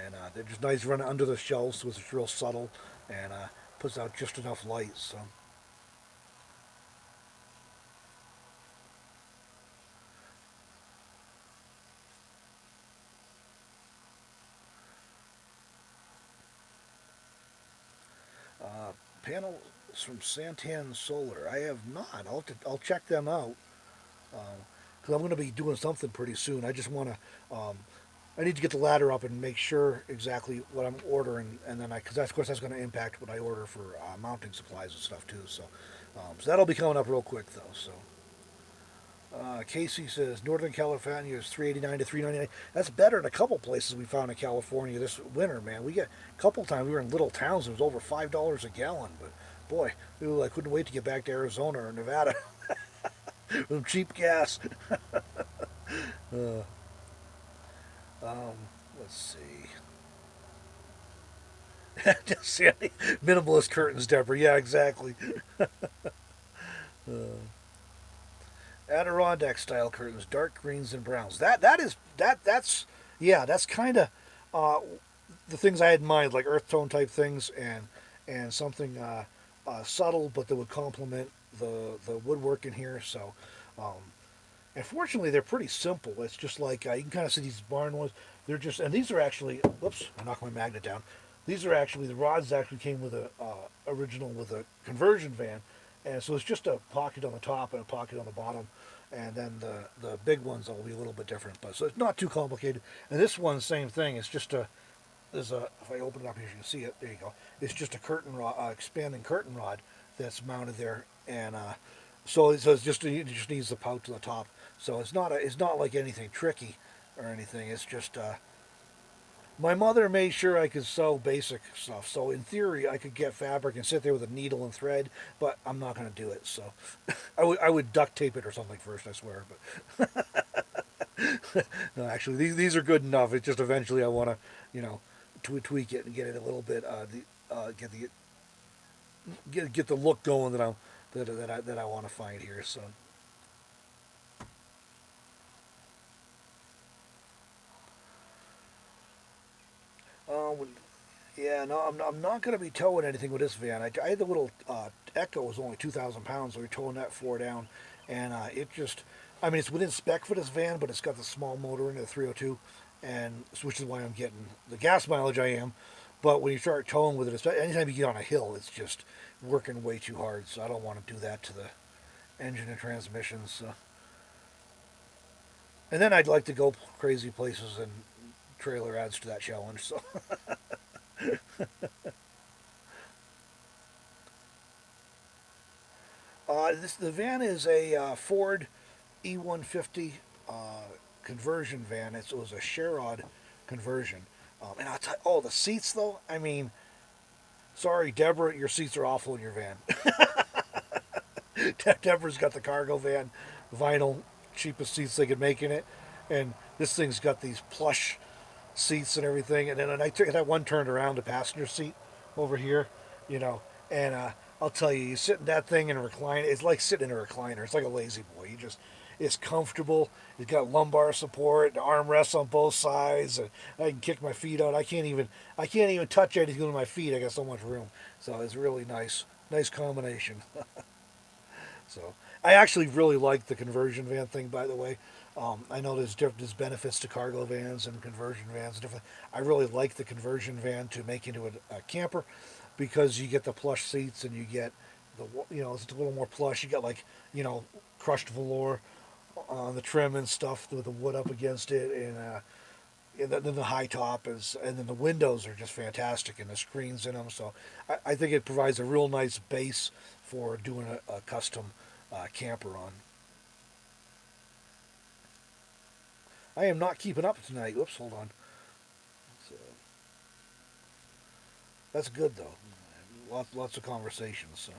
And they're just nice running under the shelves, so it's real subtle and puts out just enough light. So panels from Santan Solar. I have not. I'll check them out because I'm going to be doing something pretty soon. I just want to. I need to get the ladder up and make sure exactly what I'm ordering, and then because of course that's going to impact what I order for mounting supplies and stuff too. So that'll be coming up real quick though. So Casey says Northern California is $3.89 to $3.99. That's better than a couple places we found in California this winter, man. We get a couple times we were in little towns. It was over $5 a gallon, but boy, I couldn't wait to get back to Arizona or Nevada with cheap gas. uh, let's see. Just minimalist curtains, Deborah. Yeah, exactly. Adirondack style curtains, dark greens and browns. That's yeah, that's kind of uh, the things I had in mind, like earth tone type things, and something subtle, but that would complement the woodwork in here. So, um, and fortunately, they're pretty simple. It's just like you can kind of see these barn ones. They're just, and these are actually. Whoops! I knocked my magnet down. These are actually the rods. Actually came with a original with a conversion van, and so it's just a pocket on the top and a pocket on the bottom, and then the big ones will be a little bit different. But so it's not too complicated. And this one, same thing. It's just a there's a if I open it up here, you can see it. There you go. It's just a curtain rod, expanding curtain rod that's mounted there, and so it's just it just needs the pout to the top. So it's not like anything tricky or anything. It's just my mother made sure I could sew basic stuff. So in theory, I could get fabric and sit there with a needle and thread, but I'm not going to do it. So I would duct tape it or something first, I swear. But no, actually, these are good enough. It's just eventually I want to, tweak it and get it a little bit get the look going that I want to find here. So. Um, Yeah, no, I'm not going to be towing anything with this van. I had the little Echo was only 2,000 pounds, so we're towing that four down, and it just, I mean, it's within spec for this van, but it's got the small motor in it, the 302, and which is why I'm getting the gas mileage I am. But when you start towing with it, anytime you get on a hill, it's just working way too hard. So I don't want to do that to the engine and transmissions. So. And then I'd like to go crazy places, and trailer adds to that challenge. So. The van is a Ford E150 conversion van. It was a Sherrod conversion. And I'll tell you, oh, the seats though. I mean, sorry, Deborah, your seats are awful in your van. Deborah's got the cargo van, vinyl, cheapest seats they could make in it, and this thing's got these plush seats and everything. And then I took that one turned around the passenger seat over here, you know, and I'll tell you, you sit in that thing and recline. It's like sitting in a recliner. It's like a lazy boy. It's comfortable. It's got lumbar support, armrests on both sides, and I can kick my feet out. I can't even touch anything with my feet. I got so much room. So it's really nice combination. So I actually really like the conversion van thing, by the way. I know there's benefits to cargo vans and conversion vans and different. I really like the conversion van to make into a camper because you get the plush seats and you get it's a little more plush. You got like crushed velour on the trim and stuff with the wood up against it, and then the high top is, and then the windows are just fantastic, and the screens in them. So I think it provides a real nice base for doing a custom camper on. I am not keeping up tonight. Whoops, hold on. So, that's good though. Lots of conversations. So.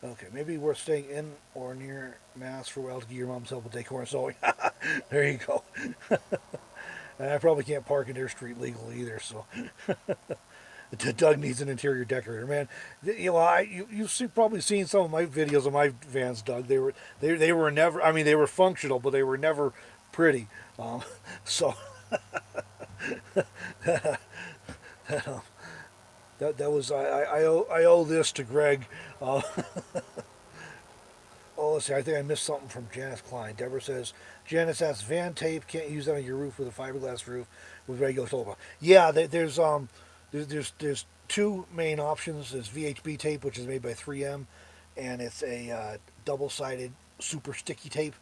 Okay, maybe we're staying in or near Mass for a while to give your mom's help with decor and sewing. There you go. And I probably can't park in their street legally either, so Doug needs an interior decorator, man. You've probably seen some of my videos of my vans, Doug. They were never. I mean, they were functional, but they were never pretty. Um, so that was I owe this to Greg. Uh, oh, let's see. I think I missed something from Janice Klein. Deborah says, Janice asks, van tape can't use that on your roof with a fiberglass roof with regular solar. Yeah, there's two main options. There's VHB tape, which is made by 3M, and it's a double-sided super sticky tape.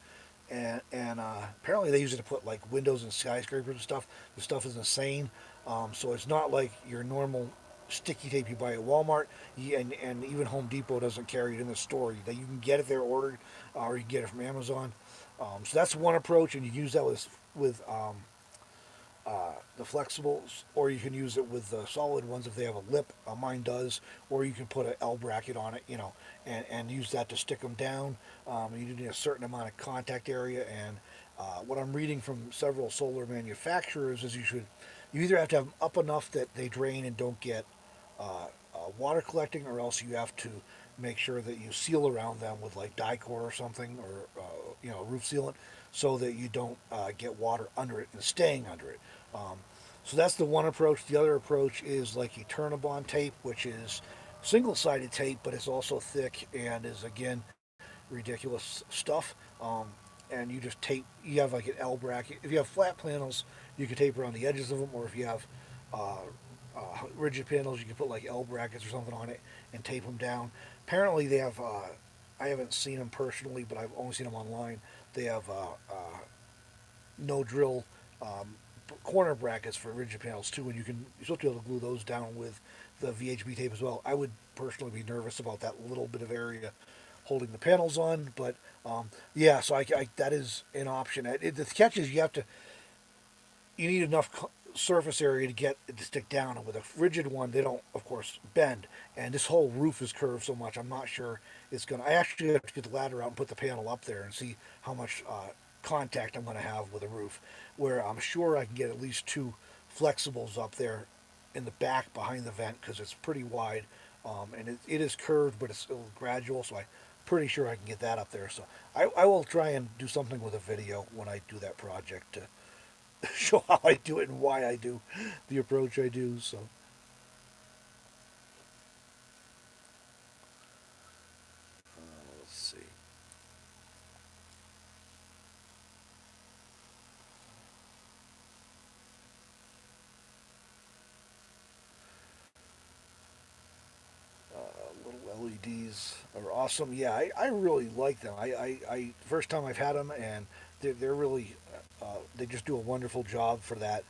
And apparently they use it to put like windows and skyscrapers and stuff. The stuff is insane. So it's not like your normal sticky tape you buy at Walmart, and even Home Depot doesn't carry it in the store. You can get it there ordered, or you can get it from Amazon. So that's one approach, and you use that with the flexibles, or you can use it with the solid ones if they have a lip. Mine does, or you can put an L bracket on it, and use that to stick them down. You need a certain amount of contact area, and what I'm reading from several solar manufacturers is you either have to have them up enough that they drain and don't get water collecting, or else you have to make sure that you seal around them with like Dicor or something, or roof sealant, so that you don't get water under it and staying under it. Um, so that's the one approach. The other approach is like Eternabond tape, which is single-sided tape, but it's also thick and is again ridiculous stuff. And you just tape. You have like an L bracket. If you have flat panels, you can tape around the edges of them, or if you have uh, rigid panels, you can put like L brackets or something on it and tape them down. Apparently, they have. I haven't seen them personally, but I've only seen them online. They have no drill um, corner brackets for rigid panels too, and you're supposed to be able to glue those down with the VHB tape as well. I would personally be nervous about that little bit of area holding the panels on, but yeah, so that is an option. The catch is you need enough surface area to get it to stick down, and with a rigid one, they don't, of course, bend. And this whole roof is curved so much, I'm not sure it's gonna. I actually have to get the ladder out and put the panel up there and see how much contact I'm gonna have with the roof. Where I'm sure I can get at least two flexibles up there in the back behind the vent because it's pretty wide, and it is curved, but it's still gradual. So I'm pretty sure I can get that up there. So I will try and do something with a video when I do that project to show how I do it and why I do the approach I do. So let's see. Little LEDs are awesome. Yeah, I really like them. I first time I've had them, and they're really they just do a wonderful job for that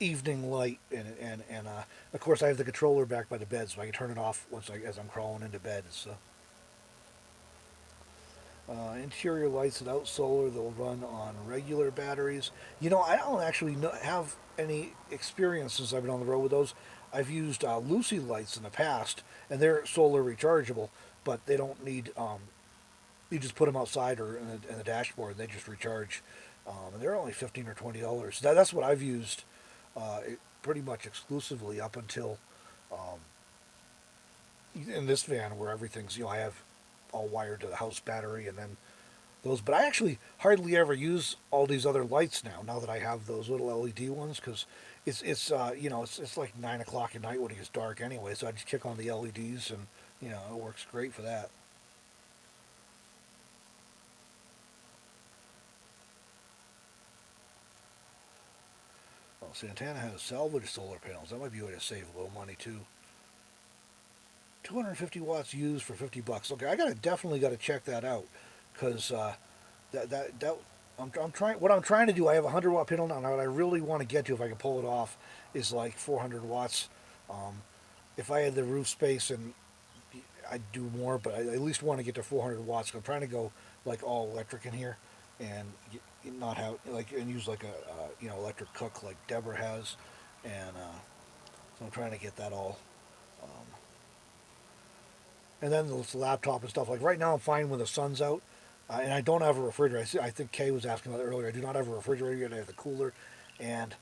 evening light. And of course I have the controller back by the bed, so I can turn it off as I'm crawling into bed. So interior lights without solar, they'll run on regular batteries. I don't actually have any experience since I've been on the road with those. I've used Lucy lights in the past, and they're solar rechargeable, but they don't need. You just put them outside or in the dashboard, and they just recharge. And they're only $15 or $20. That's what I've used pretty much exclusively up until in this van where everything's I have all wired to the house battery, and then those. But I actually hardly ever use all these other lights now. Now that I have those little LED ones, because it's like 9 o'clock at night when it gets dark anyway. So I just kick on the LEDs, and it works great for that. Well, Santana has salvage solar panels. That might be a way to save a little money too. 250 watts used for $50. Okay, I definitely got to check that out, because that I'm trying. What I'm trying to do, I have a 100 watt panel now. Now, what I really want to get to, if I can pull it off, is like 400 watts. Um, if I had the roof space, and I'd do more, but I at least want to get to 400 watts. I'm trying to go like all electric in here, and not have like, and use like a electric cook like Deborah has, and so I'm trying to get that all. Um, and then this laptop and stuff. Like right now, I'm fine when the sun's out, and I don't have a refrigerator. I think Kay was asking about it earlier. I do not have a refrigerator yet. I have the cooler, and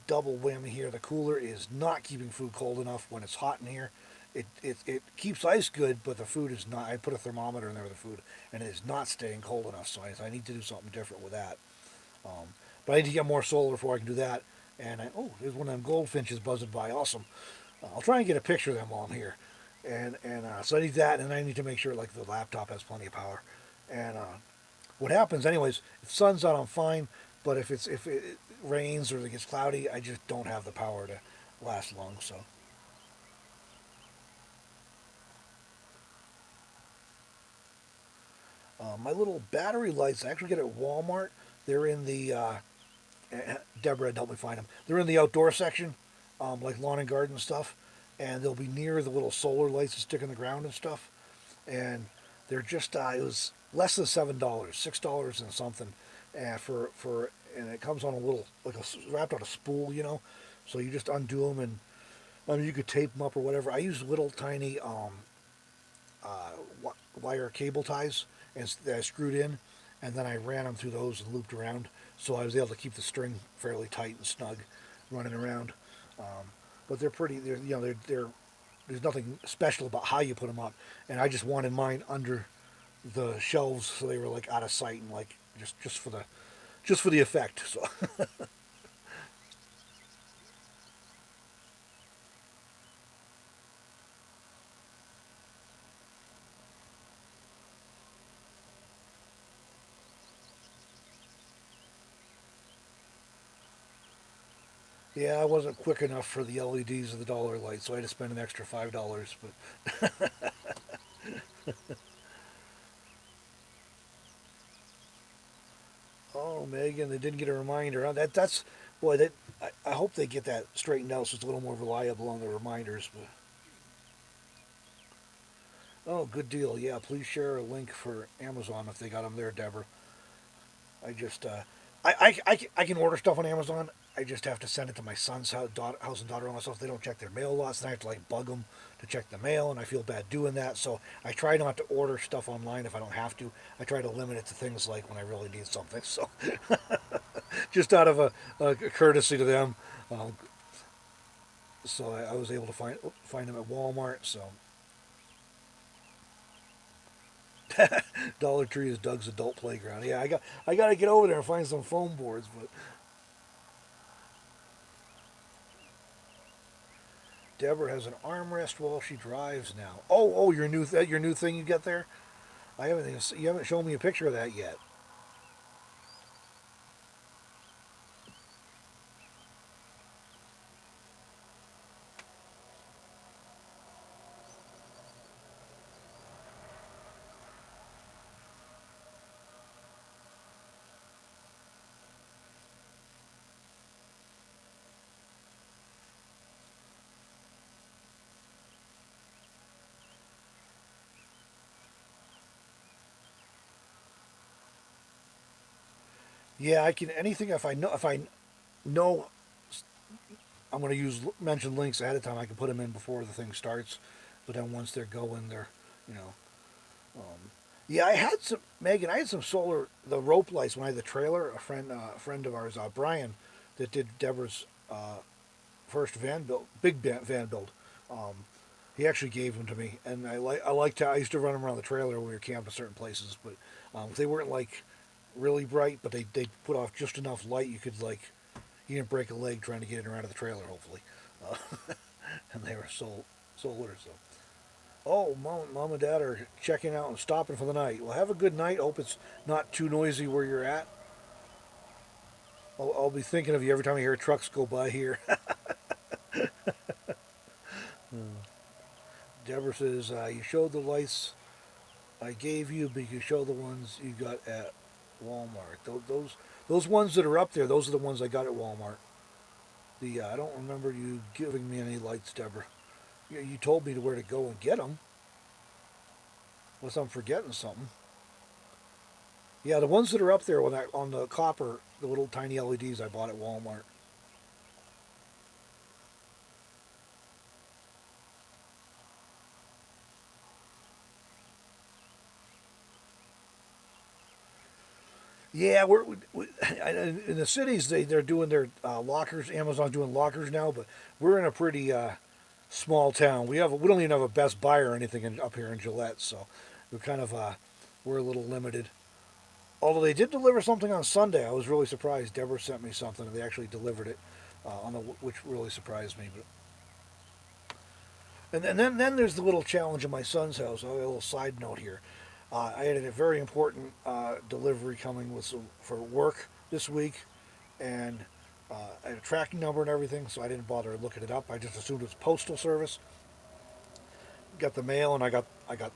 double whammy here. The cooler is not keeping food cold enough when it's hot in here. It keeps ice good, but the food is not. I put a thermometer in there with the food, and it is not staying cold enough. So I need to do something different with that. Um, but I need to get more solar before I can do that. And there's one of them goldfinches buzzing by. Awesome. I'll try and get a picture of them while I'm here. And so I need that, and I need to make sure like the laptop has plenty of power. And what happens, anyways? If the sun's out, I'm fine. But if it rains or it gets cloudy, I just don't have the power to last long. So my little battery lights, I actually get at Walmart. They're in the Deborah had helped me find them. They're in the outdoor section, like lawn and garden stuff, and they'll be near the little solar lights that stick in the ground and stuff. And they're just it was less than $7, $6 and something, and it comes on a little like wrapped on a spool, so you just undo them, and I mean you could tape them up or whatever. I use little tiny uh, wire cable ties and that I screwed in, and then I ran them through those and looped around, so I was able to keep the string fairly tight and snug running around. Um, but they're pretty. They're there's nothing special about how you put them up, and I just wanted mine under the shelves so they were like out of sight and like just for the effect. So yeah, I wasn't quick enough for the LEDs of the dollar light, so I had to spend an extra $5. But oh, Megan, they didn't get a reminder. That's boy. I hope they get that straightened out so it's a little more reliable on the reminders. But oh, good deal. Yeah, please share a link for Amazon if they got them there, Deborah. I just I can order stuff on Amazon. I just have to send it to my son's house and daughter-in-law. So if they don't check their mail lots, then I have to like bug them to check the mail, and I feel bad doing that. So I try not to order stuff online if I don't have to. I try to limit it to things like when I really need something. So just out of a courtesy to them. Um, so I was able to find them at Walmart. So Dollar Tree is Doug's adult playground. Yeah, I got to get over there and find some foam boards. But Deborah has an armrest while she drives now. Oh, your new thing you get there. You haven't shown me a picture of that yet. Yeah, I can anything if I know I'm going to use mention links ahead of time. I can put them in before the thing starts, but then once they're going, you know. Yeah, I had some Megan. I had some solar the rope lights when I had the trailer. A friend of ours, Brian, that did Deborah's first van build, big van build. Um, He actually gave them to me, and I used to run them around the trailer when we were camping at certain places, but they weren't like really bright, but they put off just enough light you could like you didn't break a leg trying to get in or out of the trailer, hopefully. Uh, and they were solar. So, oh, mom and dad are checking out and stopping for the night. Well, have a good night. Hope it's not too noisy where you're at. I'll be thinking of you every time I hear trucks go by here. Deborah says, you showed the lights I gave you, but you show the ones you got at Walmart. Those ones that are up there, those are the ones I got at Walmart. I don't remember you giving me any lights, Deborah. You told me to where to go and get them, unless I'm forgetting something. Yeah, the ones that are up there on the copper, the little tiny LEDs I bought at Walmart. Yeah, in the cities they're doing their lockers. Amazon's doing lockers now, but we're in a pretty small town. We don't even have a Best Buy or anything up here in Gillette, so we're kind of we're a little limited. Although they did deliver something on Sunday, I was really surprised. Deborah sent me something, and they actually delivered it which really surprised me. But and then there's the little challenge in my son's house. A little side note here. I had a very important delivery coming for work this week, and I had a tracking number and everything, so I didn't bother looking it up. I just assumed it was postal service. Got the mail, and I got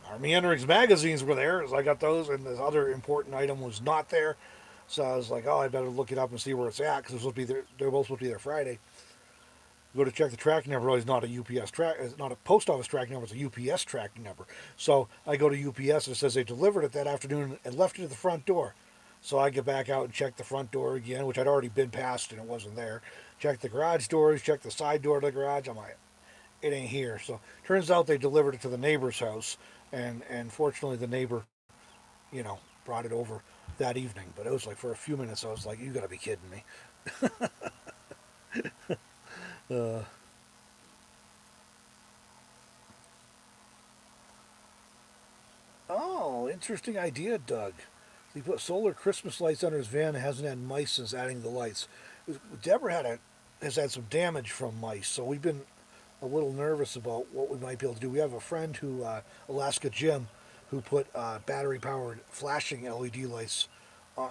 our Meanderings magazines were there, so I got those, and this other important item was not there. So I was like, oh, I better look it up and see where it's at because they're both supposed to be there Friday. Go to check the tracking number. It's not a UPS track. It's not a post office tracking number. It's a UPS tracking number. So I go to UPS and it says they delivered it that afternoon and left it at the front door. So I get back out and check the front door again, which I'd already been past and it wasn't there. Check the garage doors. Check the side door of the garage. I'm like, it ain't here. So turns out they delivered it to the neighbor's house, and fortunately the neighbor, brought it over that evening. But it was like for a few minutes I was like, you got to be kidding me. Uh, Oh, interesting idea, Doug. He put solar Christmas lights under his van and hasn't had mice since adding the lights. Deborah has had some damage from mice, so we've been a little nervous about what we might be able to do. We have a friend Alaska Jim, who put battery-powered flashing LED lights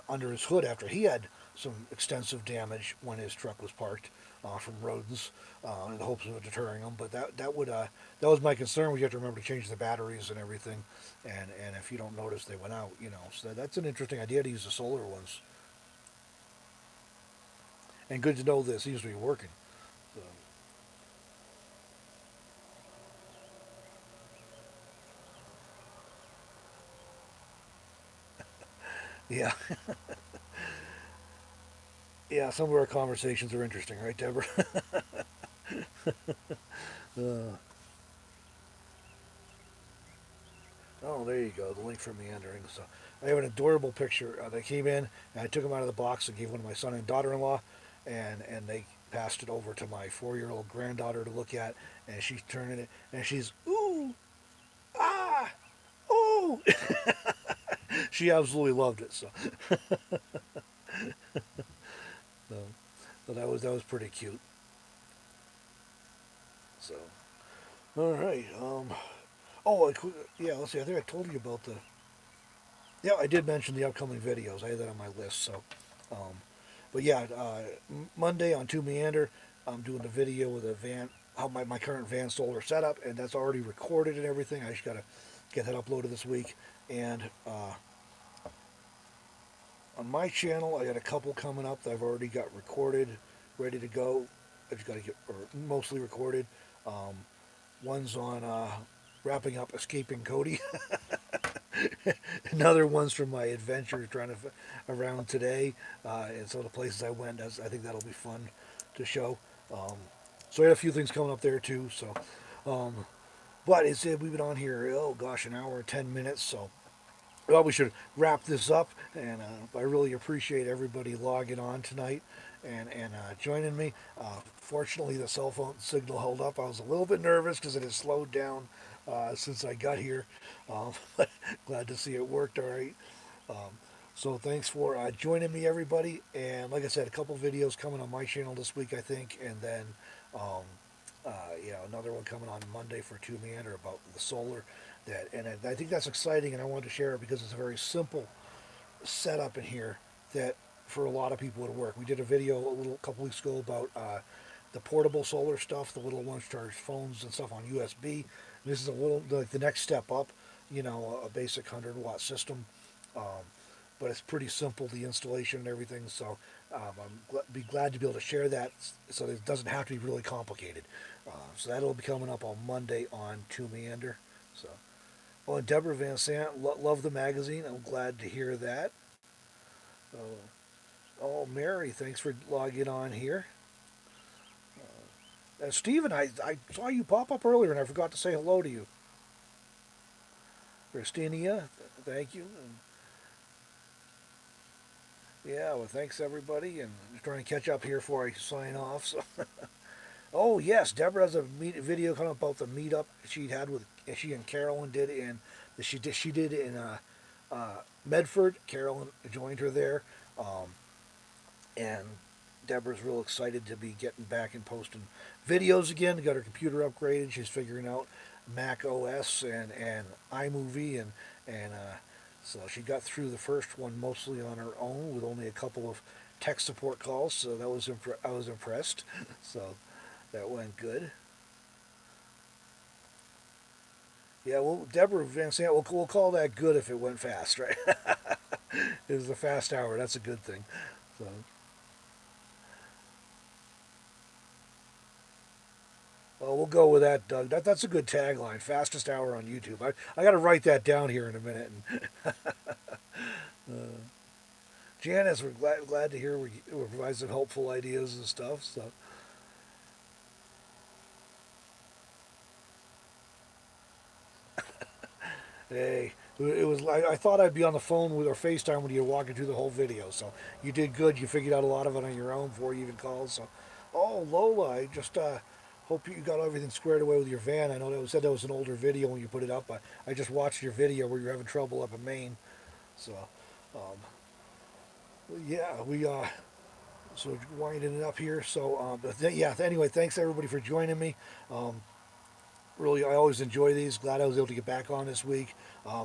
under his hood after he had some extensive damage when his truck was parked from rodents in the hopes of deterring them. But that was my concern. We have to remember to change the batteries and everything, and if you don't notice they went out, So that's an interesting idea to use the solar ones, and good to know this seems to be working. So, yeah, yeah. Some of our conversations are interesting, right, Deborah? uh, Oh, there you go. The link for Meandering. So I have an adorable picture. They came in, and I took them out of the box and gave one to my son and daughter-in-law, and they passed it over to my 4-year-old granddaughter to look at, and she's turning it, and she's ooh, ah, ooh. She absolutely loved it. So, so that was pretty cute. So all right. Yeah. Let's see. I think I told you about the. Yeah, I did mention the upcoming videos. I had that on my list. So, um, but yeah, Monday on Two Meander, I'm doing the video with a van, how my current van solar setup, and that's already recorded and everything. I just gotta get that uploaded this week. And on my channel, I got a couple coming up that I've already got recorded, ready to go. I just gotta get or mostly recorded. Um, one's on wrapping up escaping Cody. Another one's from my adventure trying to around today, and some of the places I went. I think that'll be fun to show. Um, so I had a few things coming up there too. So, um, but we've been on here. Oh gosh, an hour and 10 minutes. So well, we should wrap this up. And I really appreciate everybody logging on tonight. and joining me. Fortunately, the cell phone signal held up. I was a little bit nervous because it has slowed down since I got here. But glad to see it worked all right. Um, so thanks for joining me, everybody. And like I said, a couple videos coming on my channel this week, I think, and then um, another one coming on Monday for Two Meander about the solar. I think that's exciting, and I wanted to share it because it's a very simple setup in here that for a lot of people would work. We did a video a couple weeks ago about the portable solar stuff, the little ones charge phones and stuff on USB. This is a little like the next step up, a basic 100-watt system. Um, but it's pretty simple, the installation and everything. So be glad to be able to share that so that it doesn't have to be really complicated. So that'll be coming up on Monday on Two Meander. So, oh, and Deborah Van Sant, love the magazine. I'm glad to hear that. Uh, oh, Mary, thanks for logging on here. Stephen, I saw you pop up earlier and I forgot to say hello to you. Christinia, thank you. And yeah, well, thanks everybody, and just trying to catch up here before I sign off. So, oh yes, Deborah has a video coming up about the meetup she had with she and Carolyn did in she did in Medford. Carolyn joined her there, and Deborah's real excited to be getting back and posting videos again. Got her computer upgraded. She's figuring out Mac OS and iMovie and so she got through the first one mostly on her own with only a couple of tech support calls. So I was impressed. So that went good. Yeah, well, Deborah Van Sant, we'll call that good if it went fast, right? It was a fast hour. That's a good thing. So. Well, we'll go with that, Doug. That's a good tagline. Fastest hour on YouTube. I got to write that down here in a minute. And Janice, we're glad to hear we provide some helpful ideas and stuff. So hey, it was. I thought I'd be on the phone with or FaceTime when you were walking through the whole video. So you did good. You figured out a lot of it on your own before you even called. So, oh Lola, I just hope you got everything squared away with your van. I know that said that was an older video when you put it up. I just watched your video where you're having trouble up in Maine. So, um, yeah, we so winding it up here. So, yeah. Anyway, thanks everybody for joining me. Um, really, I always enjoy these. Glad I was able to get back on this week.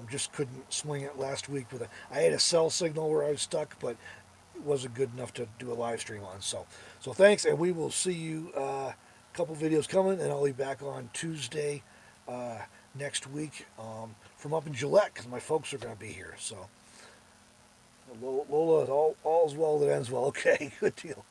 Just couldn't swing it last week I had a cell signal where I was stuck, but it wasn't good enough to do a live stream on. So thanks, and we will see you. A couple videos coming, and I'll be back on Tuesday next week from up in Gillette because my folks are going to be here. So Lola, all's well that ends well. Okay, good deal.